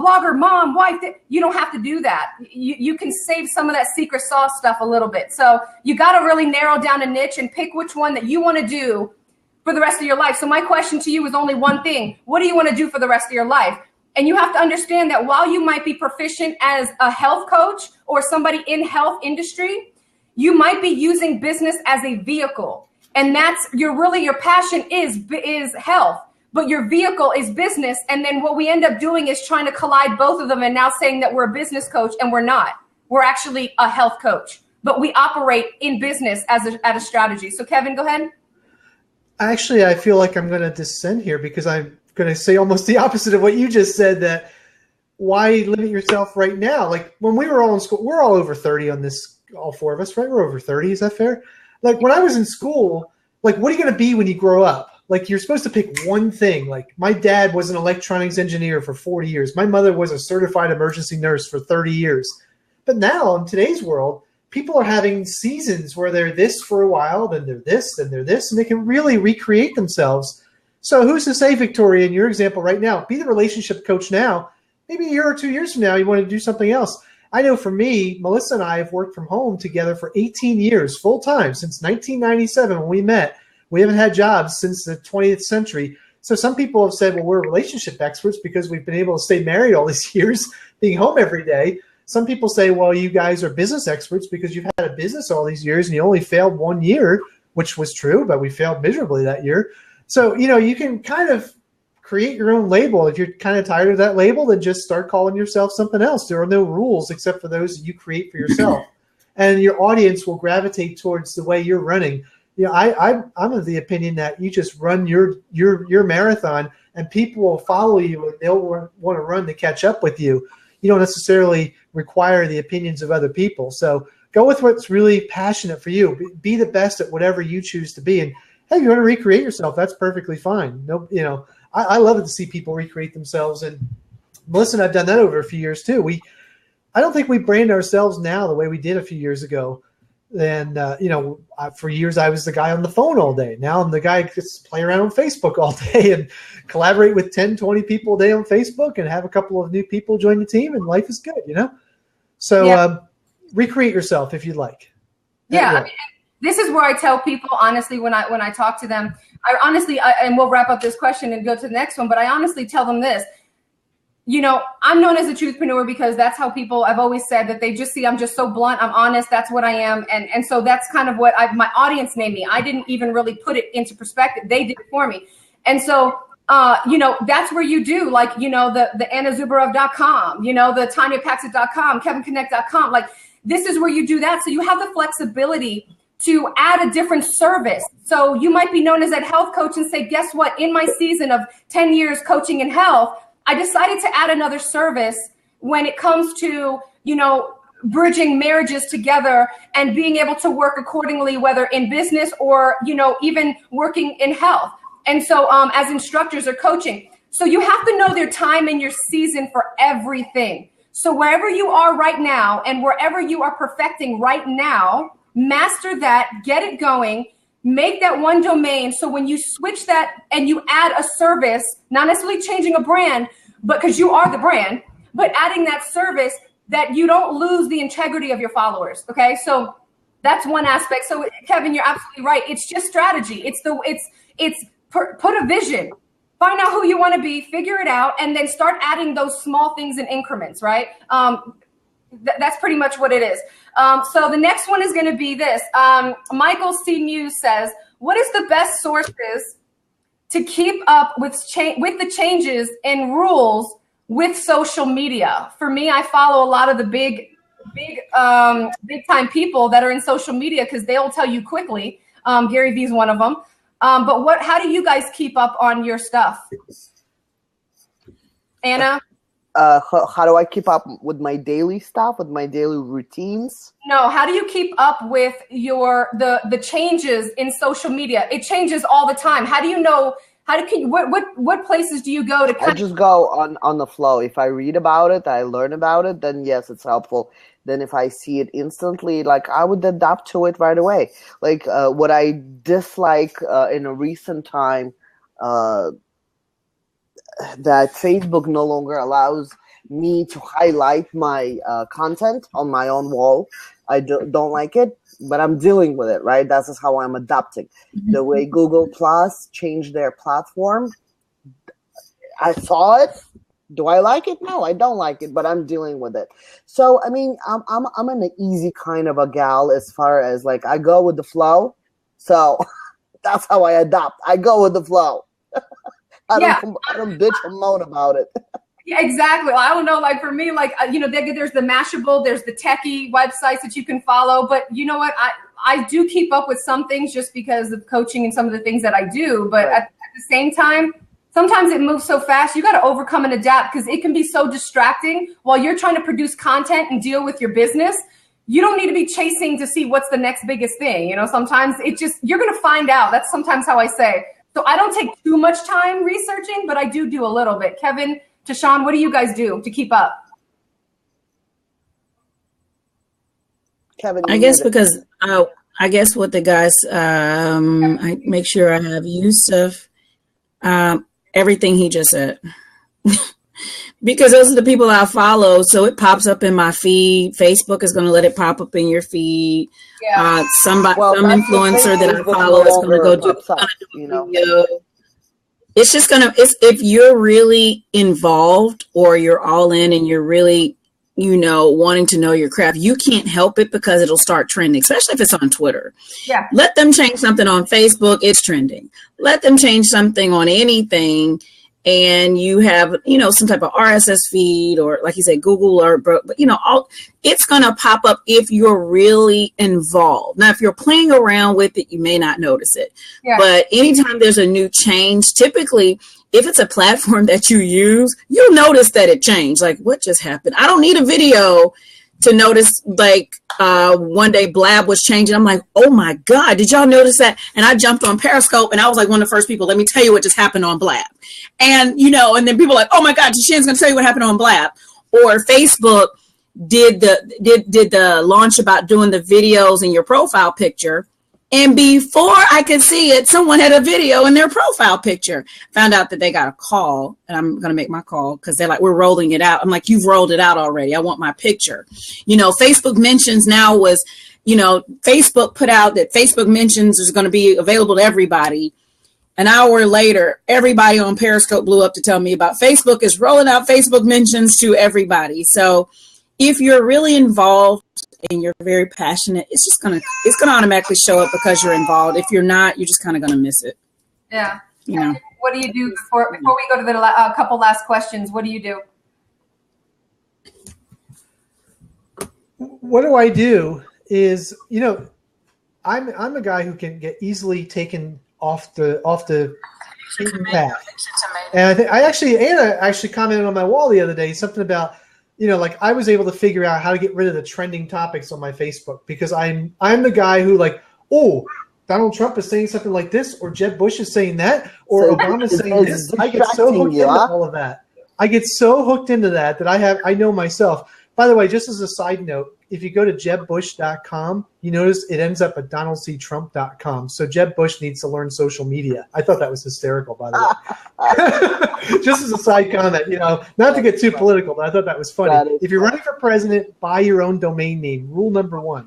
S2: blogger, mom, wife. You don't have to do that. You can save some of that secret sauce stuff a little bit. So you got to really narrow down a niche and pick which one that you want to do for the rest of your life. So my question to you is only one thing. What do you want to do for the rest of your life? And you have to understand that while you might be proficient as a health coach or somebody in health industry, you might be using business as a vehicle. And that's your passion is health. But your vehicle is business. And then what we end up doing is trying to collide both of them and now saying that we're a business coach, and we're not. We're actually a health coach, but we operate in business as a strategy. So Kevin, go ahead.
S3: Actually, I feel like I'm going to dissent here because I'm going to say almost the opposite of what you just said, that why limit yourself right now? Like when we were all in school, we're all over 30 on this, all four of us, right? We're over 30. Is that fair? Like when I was in school, like what are you going to be when you grow up? Like you're supposed to pick one thing. Like my dad was an electronics engineer for 40 years. My mother was a certified emergency nurse for 30 years. But now in today's world, people are having seasons where they're this for a while, then they're this, then they're this, and they can really recreate themselves. So who's to say, Victoria, in your example right now, be the relationship coach now. Maybe a year or 2 years from now, you want to do something else. I know for me, Melissa and I have worked from home together for 18 years, full time, since 1997 when we met. We haven't had jobs since the 20th century. So some people have said, well, we're relationship experts because we've been able to stay married all these years, being home every day. Some people say, well, you guys are business experts because you've had a business all these years and you only failed 1 year, which was true, but we failed miserably that year. So, you can kind of create your own label. If you're kind of tired of that label, then just start calling yourself something else. There are no rules except for those you create for yourself. And your audience will gravitate towards the way you're running. I'm of the opinion that you just run your marathon and people will follow you and they'll want to run to catch up with you. You don't necessarily require the opinions of other people. So go with what's really passionate for you. Be the best at whatever you choose to be. And hey, if you want to recreate yourself, that's perfectly fine. No, I love it to see people recreate themselves. And Melissa and I've done that over a few years too. I don't think we brand ourselves now the way we did a few years ago. And, for years I was the guy on the phone all day. Now I'm the guy who gets to play around on Facebook all day and collaborate with 10, 20 people a day on Facebook and have a couple of new people join the team, and life is good, So recreate yourself if you'd like.
S2: Yeah. I mean, this is where I tell people, honestly, when I talk to them, and we'll wrap up this question and go to the next one, but I honestly tell them this. I'm known as a truthpreneur because that's how I've always said that they just see I'm just so blunt. I'm honest. That's what I am. And so that's kind of what my audience named me. I didn't even really put it into perspective. They did it for me. And so, that's where you do the AnnaZubarov.com, the TanyaPaxett.com, KevinConnect.com. Like this is where you do that. So you have the flexibility to add a different service. So you might be known as a health coach and say, guess what? In my season of 10 years coaching in health, I decided to add another service when it comes to, bridging marriages together and being able to work accordingly, whether in business or, even working in health. And so as instructors or coaching. So you have to know their time and your season for everything. So wherever you are right now and wherever you are perfecting right now, master that, get it going. Make that one domain. So when you switch that and you add a service, not necessarily changing a brand, but because you are the brand, but adding that service that you don't lose the integrity of your followers. Okay. So that's one aspect. So Kevin, you're absolutely right. It's just strategy. It's put a vision, find out who you want to be, figure it out, and then start adding those small things in increments. Right. That's pretty much what it is. So the next one is going to be this. Michael C. Muse says, what is the best sources to keep up with the changes in rules with social media? For me, I follow a lot of the big time people that are in social media because they'll tell you quickly. Gary Vee is one of them. But how do you guys keep up on your stuff? Anna?
S1: How do I keep up with my daily stuff, with my daily routines?
S2: No, how do you keep up with the changes in social media? It changes all the time. How do you know? What places do you go to?
S1: I just go on the flow. If I read about it, I learn about it, then yes, it's helpful. Then if I see it instantly, like I would adapt to it right away. Like what I dislike in a recent time, that Facebook no longer allows me to highlight my content on my own wall. I don't like it, but I'm dealing with it, right? That's just how I'm adapting. The way Google Plus changed their platform, I saw it. Do I like it? No, I don't like it, but I'm dealing with it. So, I mean, I'm an easy kind of a gal as far as like I go with the flow. So that's how I adapt. I go with the flow. I don't bitch and moan about it.
S2: Yeah, exactly. Well, I don't know. Like for me, like, there's the Mashable, there's the techie websites that you can follow. But you know what? I do keep up with some things just because of coaching and some of the things that I do. But at the same time, sometimes it moves so fast, you got to overcome and adapt because it can be so distracting while you're trying to produce content and deal with your business. You don't need to be chasing to see what's the next biggest thing. Sometimes you're going to find out. That's sometimes how I say. So I don't take too much time researching, but I do a little bit. Kevin, Tashawn, what do you guys do to keep up?
S1: Kevin,
S4: I guess because I guess what the guys, I make sure I have use of everything he just said. Because those are the people I follow, so it pops up in my feed. Facebook is going to let it pop up in your feed. Yeah. Some influencer that I follow is going to go do a video. It's just going to, if you're really involved or you're all in and you're really, wanting to know your craft, you can't help it because it'll start trending, especially if it's on Twitter. Yeah. Let them change something on Facebook, it's trending. Let them change something on anything, and you have, some type of RSS feed or, like you said, Google or, but it's going to pop up if you're really involved. Now, if you're playing around with it, you may not notice it. Yeah. But anytime there's a new change, typically, if it's a platform that you use, you'll notice that it changed. Like, what just happened? I don't need a video to notice, like, one day Blab was changing. I'm like, oh my God, did y'all notice that? And I jumped on Periscope and I was like one of the first people, let me tell you what just happened on Blab. And, and then people are like, oh my God, Tashawn's going to tell you what happened on Blab. Or Facebook did the launch about doing the videos in your profile picture. And before I could see it, someone had a video in their profile picture. Found out that they got a call, and I'm going to make my call because they're like, we're rolling it out. I'm like, you've rolled it out already. I want my picture. Facebook mentions now was, Facebook put out that Facebook mentions is going to be available to everybody. An hour later, everybody on Periscope blew up to tell me about Facebook is rolling out Facebook mentions to everybody. So if you're really involved and you're very passionate, it's going to automatically show up because you're involved. If you're not, you're just kind of going to miss it.
S2: Yeah. What do you do before we go to the couple last questions? What do you do?
S3: What do I do is, I'm a guy who can get easily taken off the beaten path. And I actually commented on my wall the other day something about, like I was able to figure out how to get rid of the trending topics on my Facebook because I'm the guy who like, oh, Donald Trump is saying something like this, or Jeb Bush is saying that, or Obama is saying this. I get so hooked into all of that. I get so hooked into that I know myself. By the way, just as a side note, if you go to jebbush.com, you notice it ends up at donaldctrump.com. So Jeb Bush needs to learn social media. I thought that was hysterical, by the way. Just as a side comment, not to get too political, but I thought that was funny. If you're running for president, buy your own domain name. Rule number 1.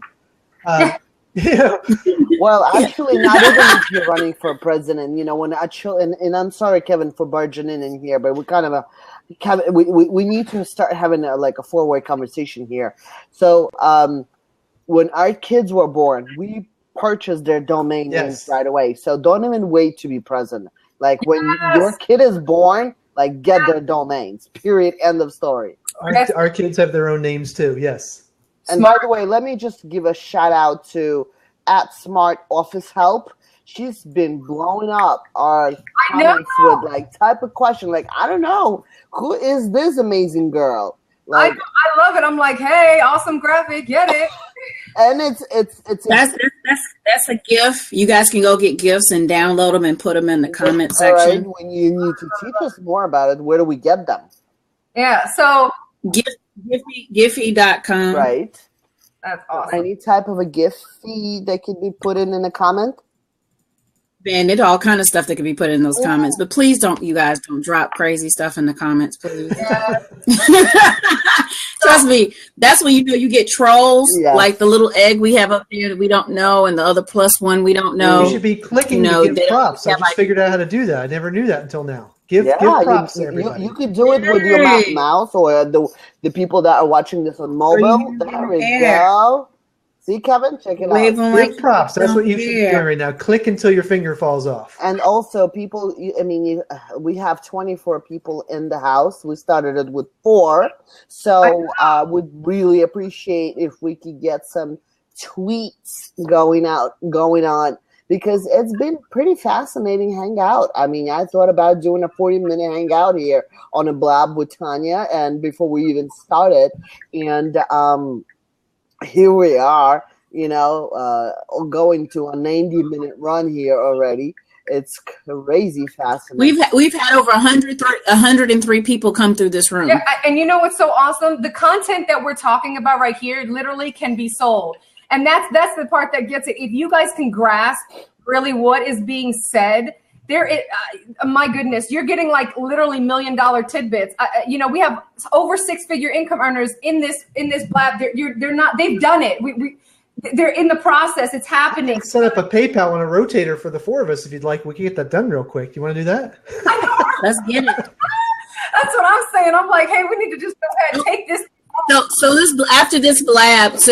S1: Well, actually, not even if you're running for president. When and I'm sorry, Kevin, for barging in here, but we kind of we need to start having a 4-way conversation here. So when our kids were born, we purchased their domain names right away. So don't even wait to be president. Like when your kid is born, get their domains. Period. End of story.
S3: Our kids have their own names too. Yes.
S1: And by the way, let me just give a shout out to @SmartOfficeHelp. She's been blowing up our comments with type of question. I don't know, who is this amazing girl?
S2: I love it. I'm like, hey, awesome graphic, get it.
S1: And it's
S4: that's a GIF. You guys can go get GIFs and download them and put them in the comment section.
S1: Right. When you need to teach us more about it, where do we get them?
S2: Yeah, so
S4: Giphy.com.
S1: Right.
S2: That's awesome.
S1: Any type of a GIF feed that could be put in a comment?
S4: bandit, all kind of stuff that could be put in those comments. But please don't, you guys, don't drop crazy stuff in the comments, please. Trust me, that's when you know you get trolls, like the little egg we have up there that we don't know, and the other +1 we don't know.
S3: You should be clicking to give props. I just figured out how to do that. I never knew that until now. Give props to everybody.
S1: You could do it with your mouse or the people that are watching this on mobile. There we go. See, Kevin? Check it out.
S3: Give props. That's what you should be doing right now. Click until your finger falls off.
S1: And also, people, I mean, we have 24 people in the house. We started it with 4. So would really appreciate if we could get some tweets going on, because it's been pretty fascinating hangout. I mean, I thought about doing a 40-minute hangout here on a Blab with Tanya, and before we even started. And here we are, going to a 90-minute run here already. It's crazy fascinating.
S4: We've had over 103 people come through this room.
S2: Yeah, and you know what's so awesome? The content that we're talking about right here literally can be sold. And that's the part that gets it. If you guys can grasp really what is being said, my goodness, you're getting like literally $1 million tidbits. We have over 6-figure income earners in this Blab. They've done it. They're in the process. It's happening.
S3: Set up a PayPal and a rotator for the 4 of us if you'd like. We can get that done real quick. You want to do that?
S4: Let's get it.
S2: That's what I'm saying. I'm like, hey, we need to just go ahead and take this.
S4: So after this blab, it's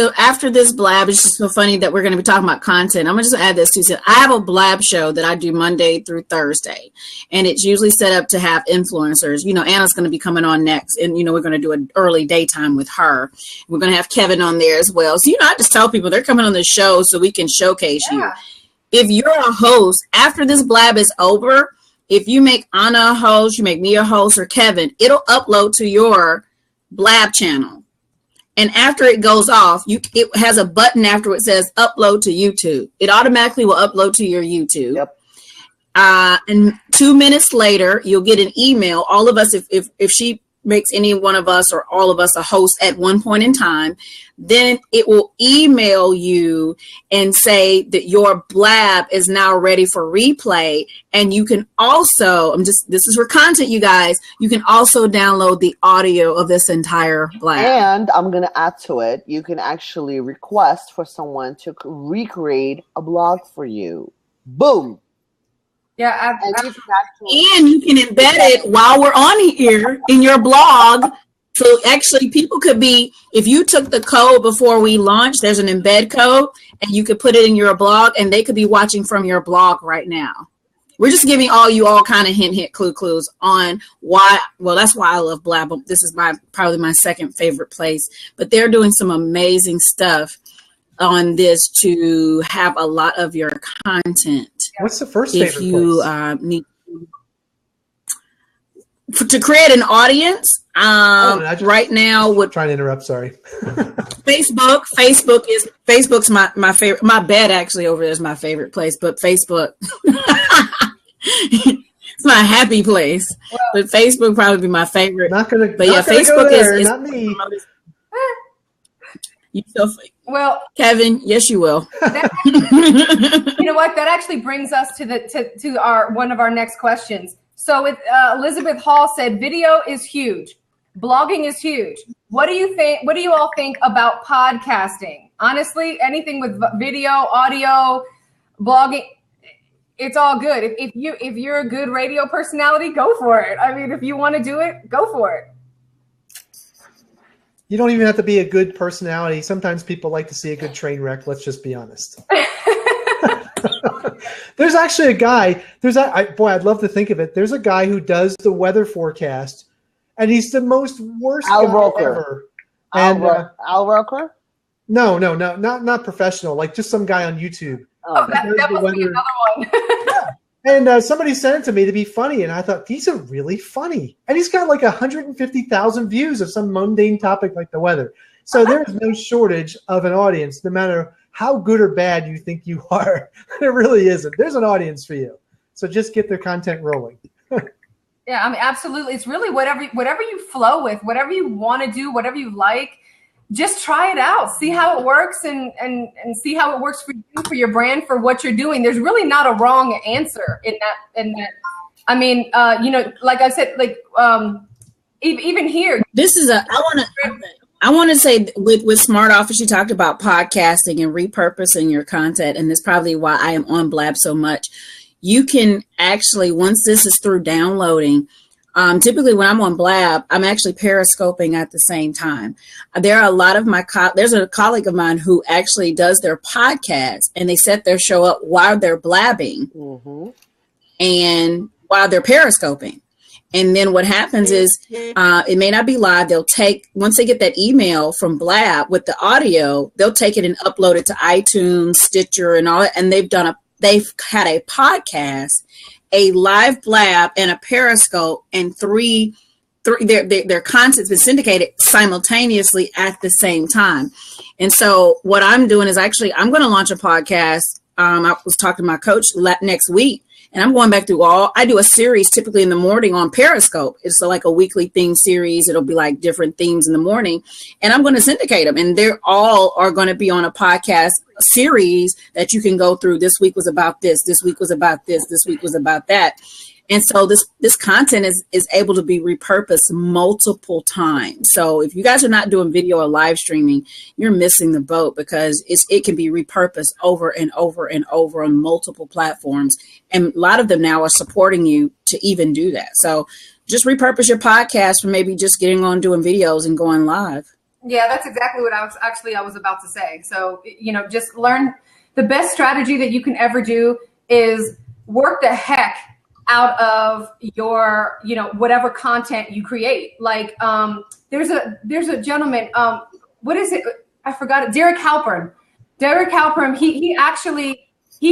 S4: just so funny that we're going to be talking about content. I'm going to just add this too. So I have a Blab show that I do Monday through Thursday, and it's usually set up to have influencers. Anna's going to be coming on next, and we're going to do an early daytime with her. We're going to have Kevin on there as well. So I just tell people they're coming on the show so we can showcase you. If you're a host, after this Blab is over, if you make Anna a host, you make me a host, or Kevin, it'll upload to your Blab channel. And after it goes off, it has a button after it says upload to YouTube. It automatically will upload to your YouTube.
S1: Yep.
S4: And 2 minutes later, you'll get an email. All of us, if she makes any one of us or all of us a host at one point in time, then it will email you and say that your Blab is now ready for replay. And you can also, this is for content, you guys, you can also download the audio of this entire Blab.
S1: And I'm going to add to it, you can actually request for someone to recreate a blog for you. Boom.
S2: Yeah,
S4: and you can embed it while we're on here in your blog. So actually, people could be, if you took the code before we launched, there's an embed code, and you could put it in your blog, and they could be watching from your blog right now. We're just giving all kind of hint, clues on why. Well, that's why I love Blab. This is probably my second favorite place. But they're doing some amazing stuff on this to have a lot of your content.
S3: What's the first favorite
S4: if you
S3: place?
S4: Need to create an audience. Right now,
S3: trying to interrupt. Sorry.
S4: Facebook's my favorite. My bed actually over there is my favorite place, but Facebook, it's my happy place. But Facebook probably be my favorite. Facebook is
S3: not me.
S4: You so Kevin, yes, you will.
S2: You know what? That actually brings us to our one of our next questions. So Elizabeth Hall said, video is huge. Blogging is huge. What do you think? What do you all think about podcasting? Honestly, anything with video, audio, blogging, it's all good. If you're a good radio personality, go for it. I mean, if you want to do it, go for it.
S3: You don't even have to be a good personality. Sometimes people like to see a good train wreck. Let's just be honest. There's actually a guy. I'd love to think of it. There's a guy who does the weather forecast, and he's the most worst guy ever.
S1: Al Roker?
S3: No, not professional. Like just some guy on YouTube.
S2: That must be another one.
S3: And somebody sent it to me to be funny, and I thought, these are really funny. And he's got like 150,000 views of some mundane topic like the weather. So there's no shortage of an audience, no matter how good or bad you think you are. There really isn't. There's an audience for you. So just get their content rolling.
S2: Yeah, I mean, absolutely. It's really whatever you flow with, whatever you want to do, whatever you like. just try it out, see how it works, and see how it works for you, for your brand, for what you're doing. There's really not a wrong answer in that. I mean, you know, like I said, like even here,
S4: this is I want to say with Smart Office, you talked about podcasting and repurposing your content, and that's probably why I am on Blab so much. You can actually, once this is through downloading, typically when I'm on Blab, I'm actually periscoping at the same time. There are a lot of there's a colleague of mine who actually does their podcast, and they set their show up while they're blabbing and while they're periscoping. And then what happens is it may not be live. They'll once they get that email from Blab with the audio, they'll take it and upload it to iTunes, Stitcher, and all that. And they've had a podcast, a live Blab, and a Periscope, and their content's been syndicated simultaneously at the same time. And so what I'm doing is actually I'm going to launch a podcast. I was talking to my coach next week. And I'm going back through I do a series typically in the morning on Periscope. It's like a weekly theme series. It'll be like different themes in the morning. And I'm going to syndicate them. And they're all are going to be on a podcast series that you can go through. This week was about this. This week was about this. This week was about that. And so this content is able to be repurposed multiple times. So if you guys are not doing video or live streaming, you're missing the boat, because it can be repurposed over and over and over on multiple platforms. And a lot of them now are supporting you to even do that. So just repurpose your podcast for maybe just getting on doing videos and going live.
S2: Yeah, that's exactly what I was about to say. So, you know, just learn the best strategy that you can ever do is work the heck out of your, you know, whatever content you create. Like there's a gentleman, what is it? I forgot it. Derek Halpern. He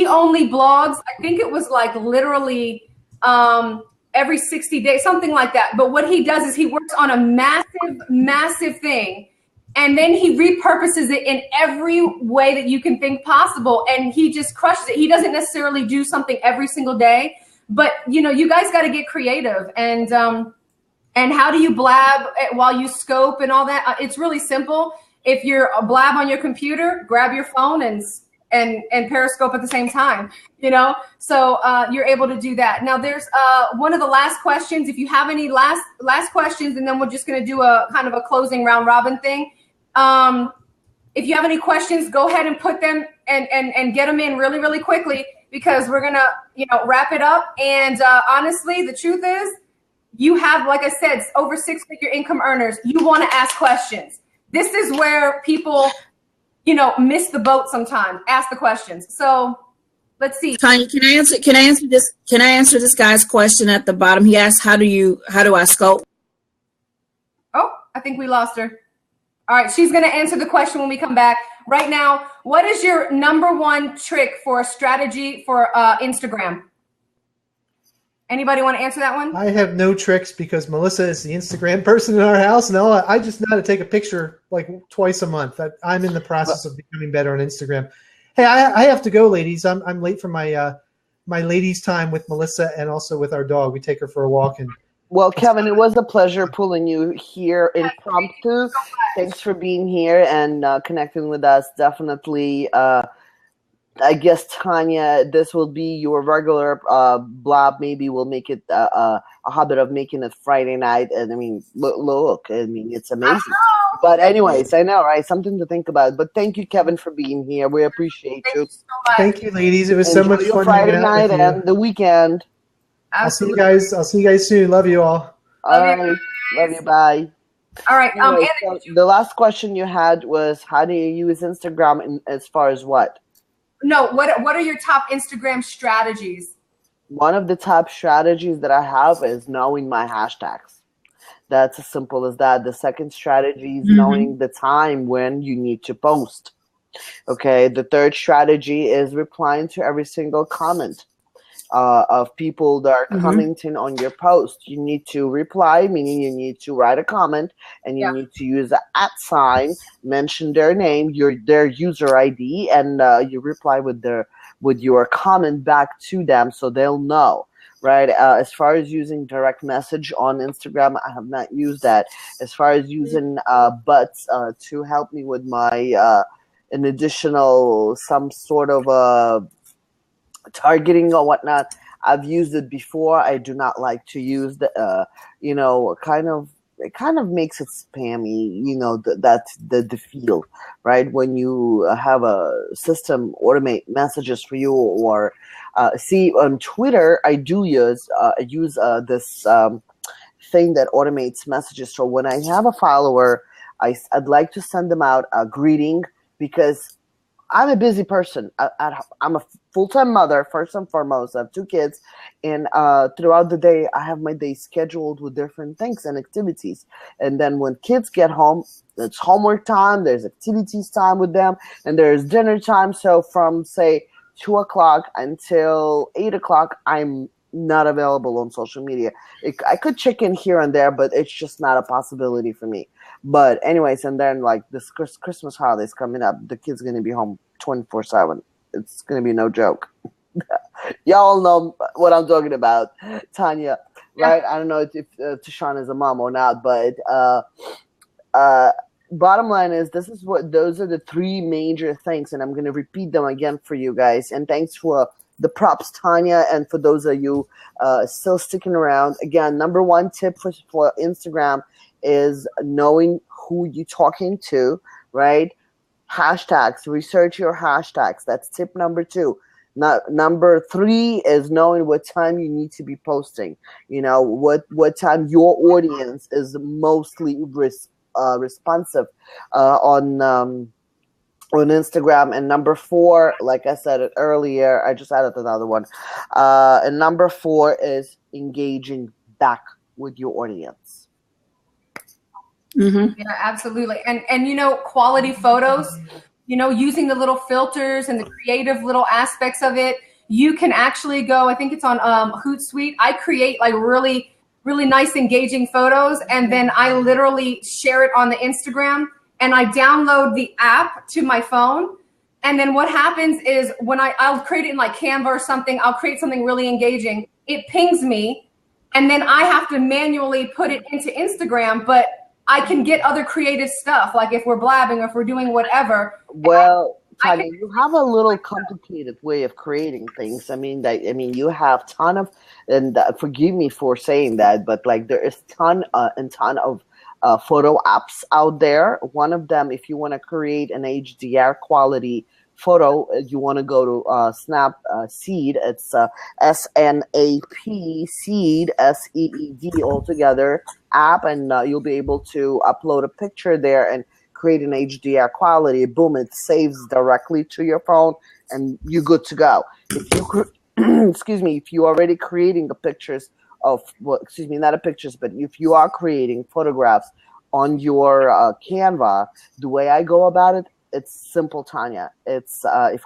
S2: only blogs. I think it was like literally every 60 days, something like that. But what he does is he works on a massive thing, and then he repurposes it in every way that you can think possible. And he just crushes it. He doesn't necessarily do something every single day. But, you know, you guys got to get creative. And how do you blab while you scope and all that? It's really simple. If you're a blab on your computer, grab your phone and Periscope at the same time, you know? So you're able to do that. Now, there's one of the last questions. If you have any last questions, and then we're just going to do a kind of a closing round robin thing. If you have any questions, go ahead and put them and get them in really, really quickly, because we're going to, you know, wrap it up. And honestly, the truth is you have, like I said, over 6-figure income earners. You want to ask questions. This is where people, you know, miss the boat sometimes. Ask the questions. So let's see.
S4: Tanya, can I answer this guy's question at the bottom? He asked, how do I scope?
S2: Oh, I think we lost her. All right, she's going to answer the question when we come back. Right now, what is your number one trick for a strategy for Instagram? Anybody want to answer that one?
S3: I have no tricks, because Melissa is the Instagram person in our house, and I just know how to take a picture like twice a month. I'm in the process of becoming better on Instagram. Hey, I have to go, ladies. I'm late for my ladies' time with Melissa, and also with our dog. We take her for a walk. And
S1: well, Kevin, it was a pleasure pulling you here impromptu. Thanks for being here and connecting with us. Definitely. I guess, Tanya, this will be your regular blab. Maybe we'll make it a habit of making it Friday night. And I mean, look, I mean, it's amazing. But anyways, I know, right? Something to think about. But thank you, Kevin, for being here. We appreciate you.
S2: Thank you so much.
S3: Thank you, ladies. It was so much fun.
S1: Friday night and the weekend.
S2: Absolutely.
S3: I'll see you guys soon. Love you all.
S1: All right. Love you. Bye.
S2: All right.
S1: Anyway, so the last question you had was, how do you use Instagram as far as what?
S2: No, what are your top Instagram strategies?
S1: One of the top strategies that I have is knowing my hashtags. That's as simple as that. The second strategy is knowing the time when you need to post. Okay. The third strategy is replying to every single comment of people that are commenting on your post. You need to reply, meaning you need to write a comment, and you need to use the @, mention their name, their user ID, and you reply with your comment back to them, so they'll know. right? As far as using direct message on Instagram, I have not used that. As far as using bots to help me with my an additional some sort of targeting or whatnot, I've used it before. I do not like to use the it kind of makes it spammy, that's the feel, right? When you have a system automate messages for you, or see on Twitter, I use this thing that automates messages. So when I have a follower, I'd like to send them out a greeting, because I'm a busy person. I'm a full-time mother, first and foremost. I have 2 kids. And throughout the day, I have my day scheduled with different things and activities. And then when kids get home, it's homework time, there's activities time with them, and there's dinner time. So from, say, 2 o'clock until 8 o'clock, I'm not available on social media. I could check in here and there, but it's just not a possibility for me. But anyways, and then like this Christmas holidays coming up, the kid's going to be home 24/7. It's going to be no joke. Y'all know what I'm talking about, Tanya, right? Yeah. I don't know if Tashawn is a mom or not, but bottom line is those are the 3 major things, and I'm going to repeat them again for you guys. And thanks for the props, Tanya, and for those of you still sticking around. Again, number 1 tip for Instagram is knowing who you're talking to, right? Hashtags, research your hashtags. That's tip number 2. Number 3 is knowing what time you need to be posting. What time your audience is mostly responsive on Instagram. And number 4, like I said earlier, I just added another one. And number 4 is engaging back with your audience.
S2: Mm-hmm. Yeah, absolutely. And quality photos, using the little filters and the creative little aspects of it. You can actually go, I think it's on Hootsuite. I create like really, really nice, engaging photos. And then I literally share it on the Instagram, and I download the app to my phone. And then what happens is when I'll create it in like Canva or something, I'll create something really engaging. It pings me, and then I have to manually put it into Instagram, but I can get other creative stuff, like if we're blabbing or if we're doing whatever.
S1: Well, Tanya, you have a little complicated way of creating things. I mean, you have ton of, and forgive me for saying that, but like there is ton of photo apps out there. One of them, if you want to create an HDR quality photo, you want to go to Snapseed. It's SNAP Seed, SEED altogether app, and you'll be able to upload a picture there and create an HDR quality. Boom, it saves directly to your phone, and you're good to go. If you if you're already creating the pictures of, not the pictures, but if you are creating photographs on your Canva, the way I go about it, it's simple, Tanya. It's I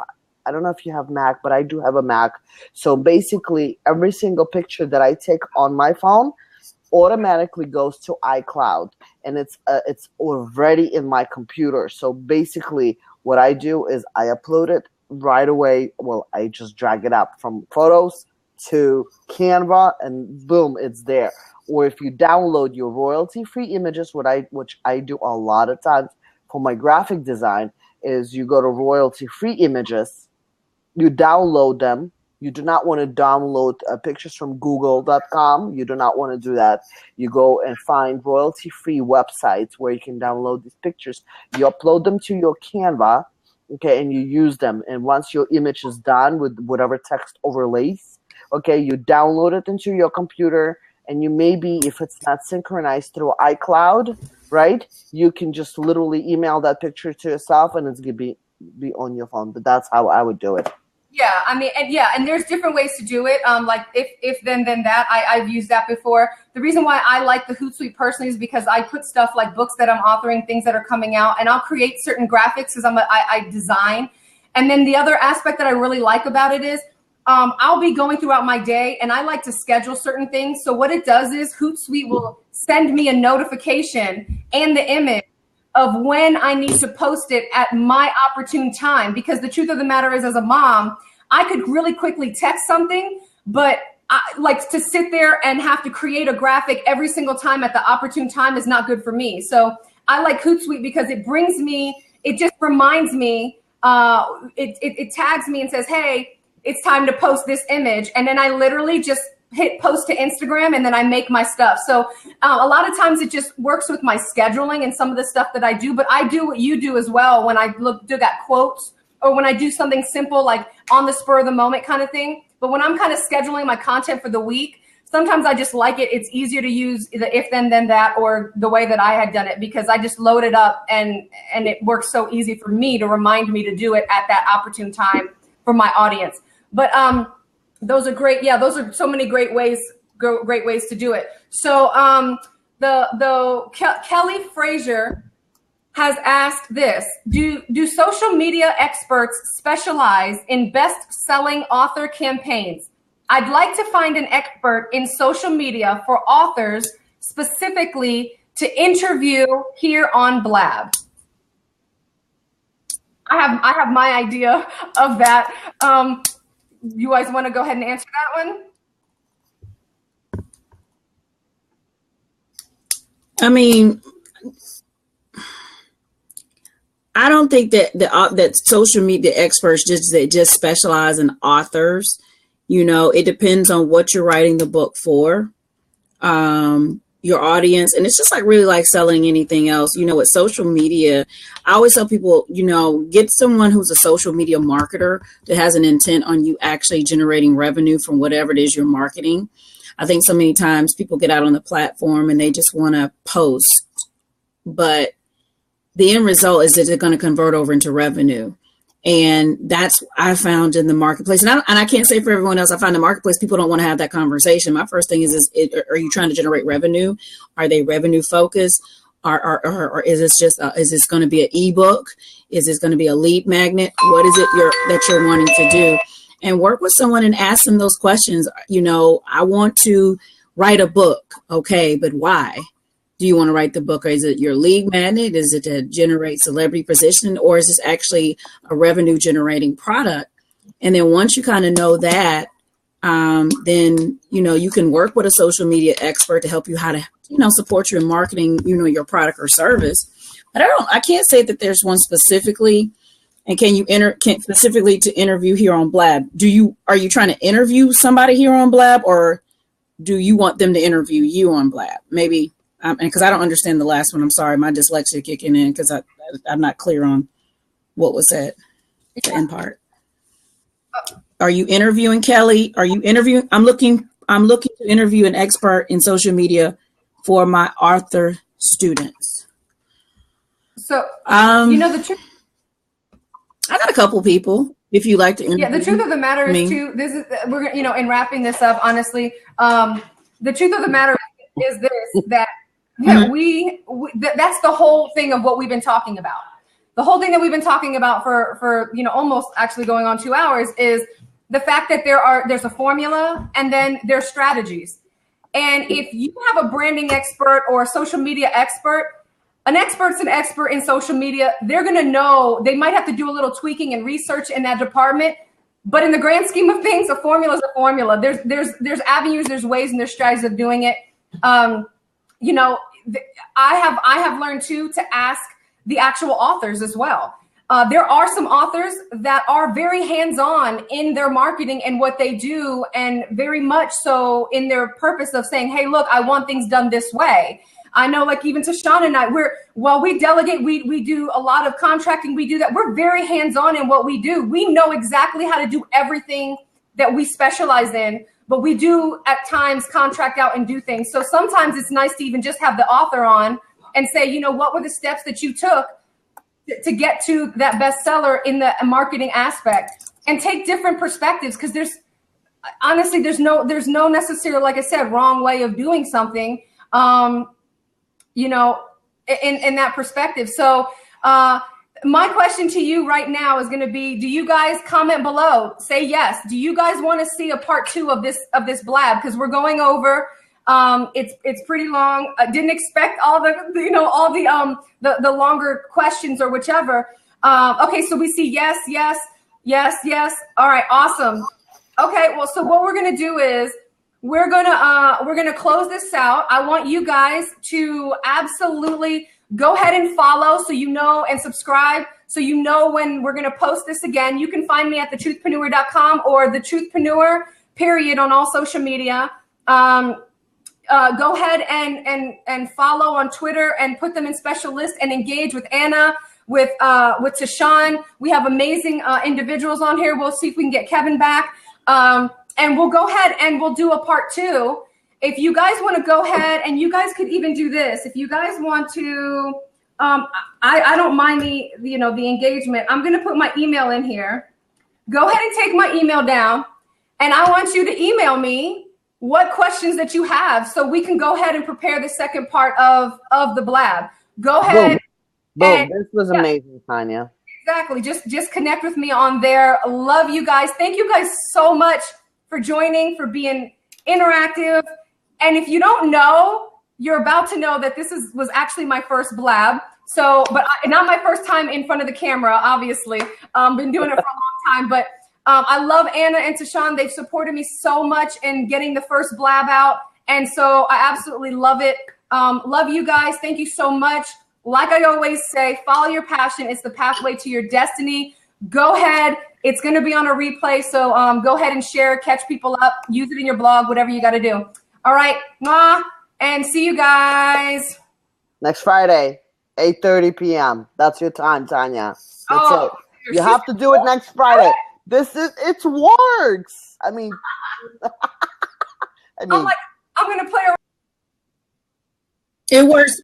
S1: don't know if you have Mac, but I do have a Mac. So basically, every single picture that I take on my phone automatically goes to iCloud, and it's already in my computer. So basically, what I do is I upload it right away. Well, I just drag it up from Photos to Canva, and boom, it's there. Or if you download your royalty-free images, which I do a lot of times for my graphic design, is you go to royalty-free images, you download them. You do not want to download pictures from google.com. You do not want to do that. You go and find royalty-free websites where you can download these pictures. You upload them to your Canva, okay, and you use them. And once your image is done with whatever text overlays, okay, you download it into your computer, and you maybe, if it's not synchronized through iCloud, right, you can just literally email that picture to yourself, and it's going to be on your phone. But that's how I would do it.
S2: Yeah, I mean, and there's different ways to do it. Like if then that, I've used that before. The reason why I like the Hootsuite personally is because I put stuff like books that I'm authoring, things that are coming out, and I'll create certain graphics because I design. And then the other aspect that I really like about it is I'll be going throughout my day, and I like to schedule certain things. So what it does is Hootsuite will send me a notification and the image of when I need to post it at my opportune time. Because the truth of the matter is, as a mom, I could really quickly text something, but like to sit there and have to create a graphic every single time at the opportune time is not good for me. So I like Hootsuite because it brings me, it just reminds me, it tags me and says, hey, it's time to post this image. And then I literally just hit post to Instagram and then I make my stuff. So a lot of times it just works with my scheduling and some of the stuff that I do, but I do what you do as well when I do that quotes or when I do something simple like on the spur of the moment kind of thing. But when I'm kind of scheduling my content for the week, sometimes I just like it. It's easier to use the if then that or the way that I had done it because I just load it up and it works so easy for me to remind me to do it at that opportune time for my audience. But those are great. Yeah, those are so many great ways to do it. So Kelly Frazier has asked this: Do social media experts specialize in best-selling author campaigns? I'd like to find an expert in social media for authors specifically to interview here on Blab. I have my idea of that. You guys want to go ahead and answer that one?
S4: I mean, I don't think that that social media experts just specialize in authors. You know, it depends on what you're writing the book for, your audience, and it's just like really like selling anything else. You know, with social media, I always tell people, you know, get someone who's a social media marketer that has an intent on you actually generating revenue from whatever it is you're marketing. I think so many times people get out on the platform and they just want to post, but the end result is that they're going to convert over into revenue. And that's I found in the marketplace. And I can't say for everyone else, I find the marketplace, people don't want to have that conversation. My first thing is are you trying to generate revenue? Are they revenue focused? Or is this just, is this going to be an ebook? Is this going to be a lead magnet? What is it that you're wanting to do? And work with someone and ask them those questions. You know, I want to write a book. Okay, but why? Do you want to write the book? Or is it your lead magnet? Is it to generate celebrity position? Or is this actually a revenue generating product? And then once you kind of know that, then, you know, you can work with a social media expert to help you how to, you know, support you in marketing, you know, your product or service. But I can't say that there's one specifically. And can specifically to interview here on Blab? Are you trying to interview somebody here on Blab, or do you want them to interview you on Blab? Maybe. Because I don't understand the last one. I'm sorry, my dyslexia kicking in because I'm not clear on what was said, the end part. Are you interviewing Kelly? Are you interviewing? I'm looking to interview an expert in social media for my author students.
S2: So you know the truth.
S4: I got a couple people. If you like to interview.
S2: Yeah, the truth of the matter is too. This is we're in wrapping this up. Honestly, the truth of the matter is this that. Yeah, that's the whole thing of what we've been talking about. The whole thing that we've been talking about for almost actually going on 2 hours is the fact that there's a formula and then there's strategies. And if you have a branding expert or a social media expert, an expert's an expert in social media. They're going to know, they might have to do a little tweaking and research in that department. But in the grand scheme of things, a formula is a formula. There's avenues, there's ways, and there's strategies of doing it. You know, I have learned too to ask the actual authors as well. There are some authors that are very hands-on in their marketing and what they do, and very much so in their purpose of saying, hey, look, I want things done this way. I know, like even Tashawn and I, while we delegate, we do a lot of contracting, we do that. We're very hands-on in what we do. We know exactly how to do everything that we specialize in. But we do at times contract out and do things. So sometimes it's nice to even just have the author on and say, you know, what were the steps that you took to get to that bestseller in the marketing aspect, and take different perspectives. Because there's no necessarily, like I said, wrong way of doing something, you know, in that perspective. So my question to you right now is going to be, do you guys comment below? Say yes. Do you guys want to see a part 2 of this Blab? Because we're going over. It's pretty long. I didn't expect all the longer questions or whichever. Okay, so we see yes. All right, awesome. Okay, well, so what we're going to do is we're gonna close this out. I want you guys to absolutely go ahead and follow, so you know, and subscribe, so you know when we're gonna post this again. You can find me at thetruthpreneur.com or thetruthpreneur period on all social media. Go ahead and follow on Twitter and put them in special lists and engage with Anna, with Tashawn. We have amazing individuals on here. We'll see if we can get Kevin back. And we'll go ahead and we'll do a part 2. If you guys want to go ahead, and you guys could even do this. If you guys want to, I don't mind the engagement. I'm going to put my email in here. Go ahead and take my email down. And I want you to email me what questions that you have, so we can go ahead and prepare the second part of the blab. Go ahead.
S1: Boom. This was amazing, Tanya.
S2: Exactly. Just connect with me on there. Love you guys. Thank you guys so much for joining, for being interactive. And if you don't know, you're about to know that this was actually my first blab. So, but not my first time in front of the camera, obviously. Been doing it for a long time, but I love Anna and Tashawn. They've supported me so much in getting the first blab out. And so I absolutely love it. Love you guys. Thank you so much. Like I always say, follow your passion. It's the pathway to your destiny. Go ahead. It's going to be on a replay. So go ahead and share, catch people up, use it in your blog, whatever you got to do. All right. Mwah, and see you guys
S1: next Friday, 8:30 p.m. That's your time, Tanya. That's it. You have to do it next Friday. It works. I mean,
S2: I'm going to play.
S4: It works.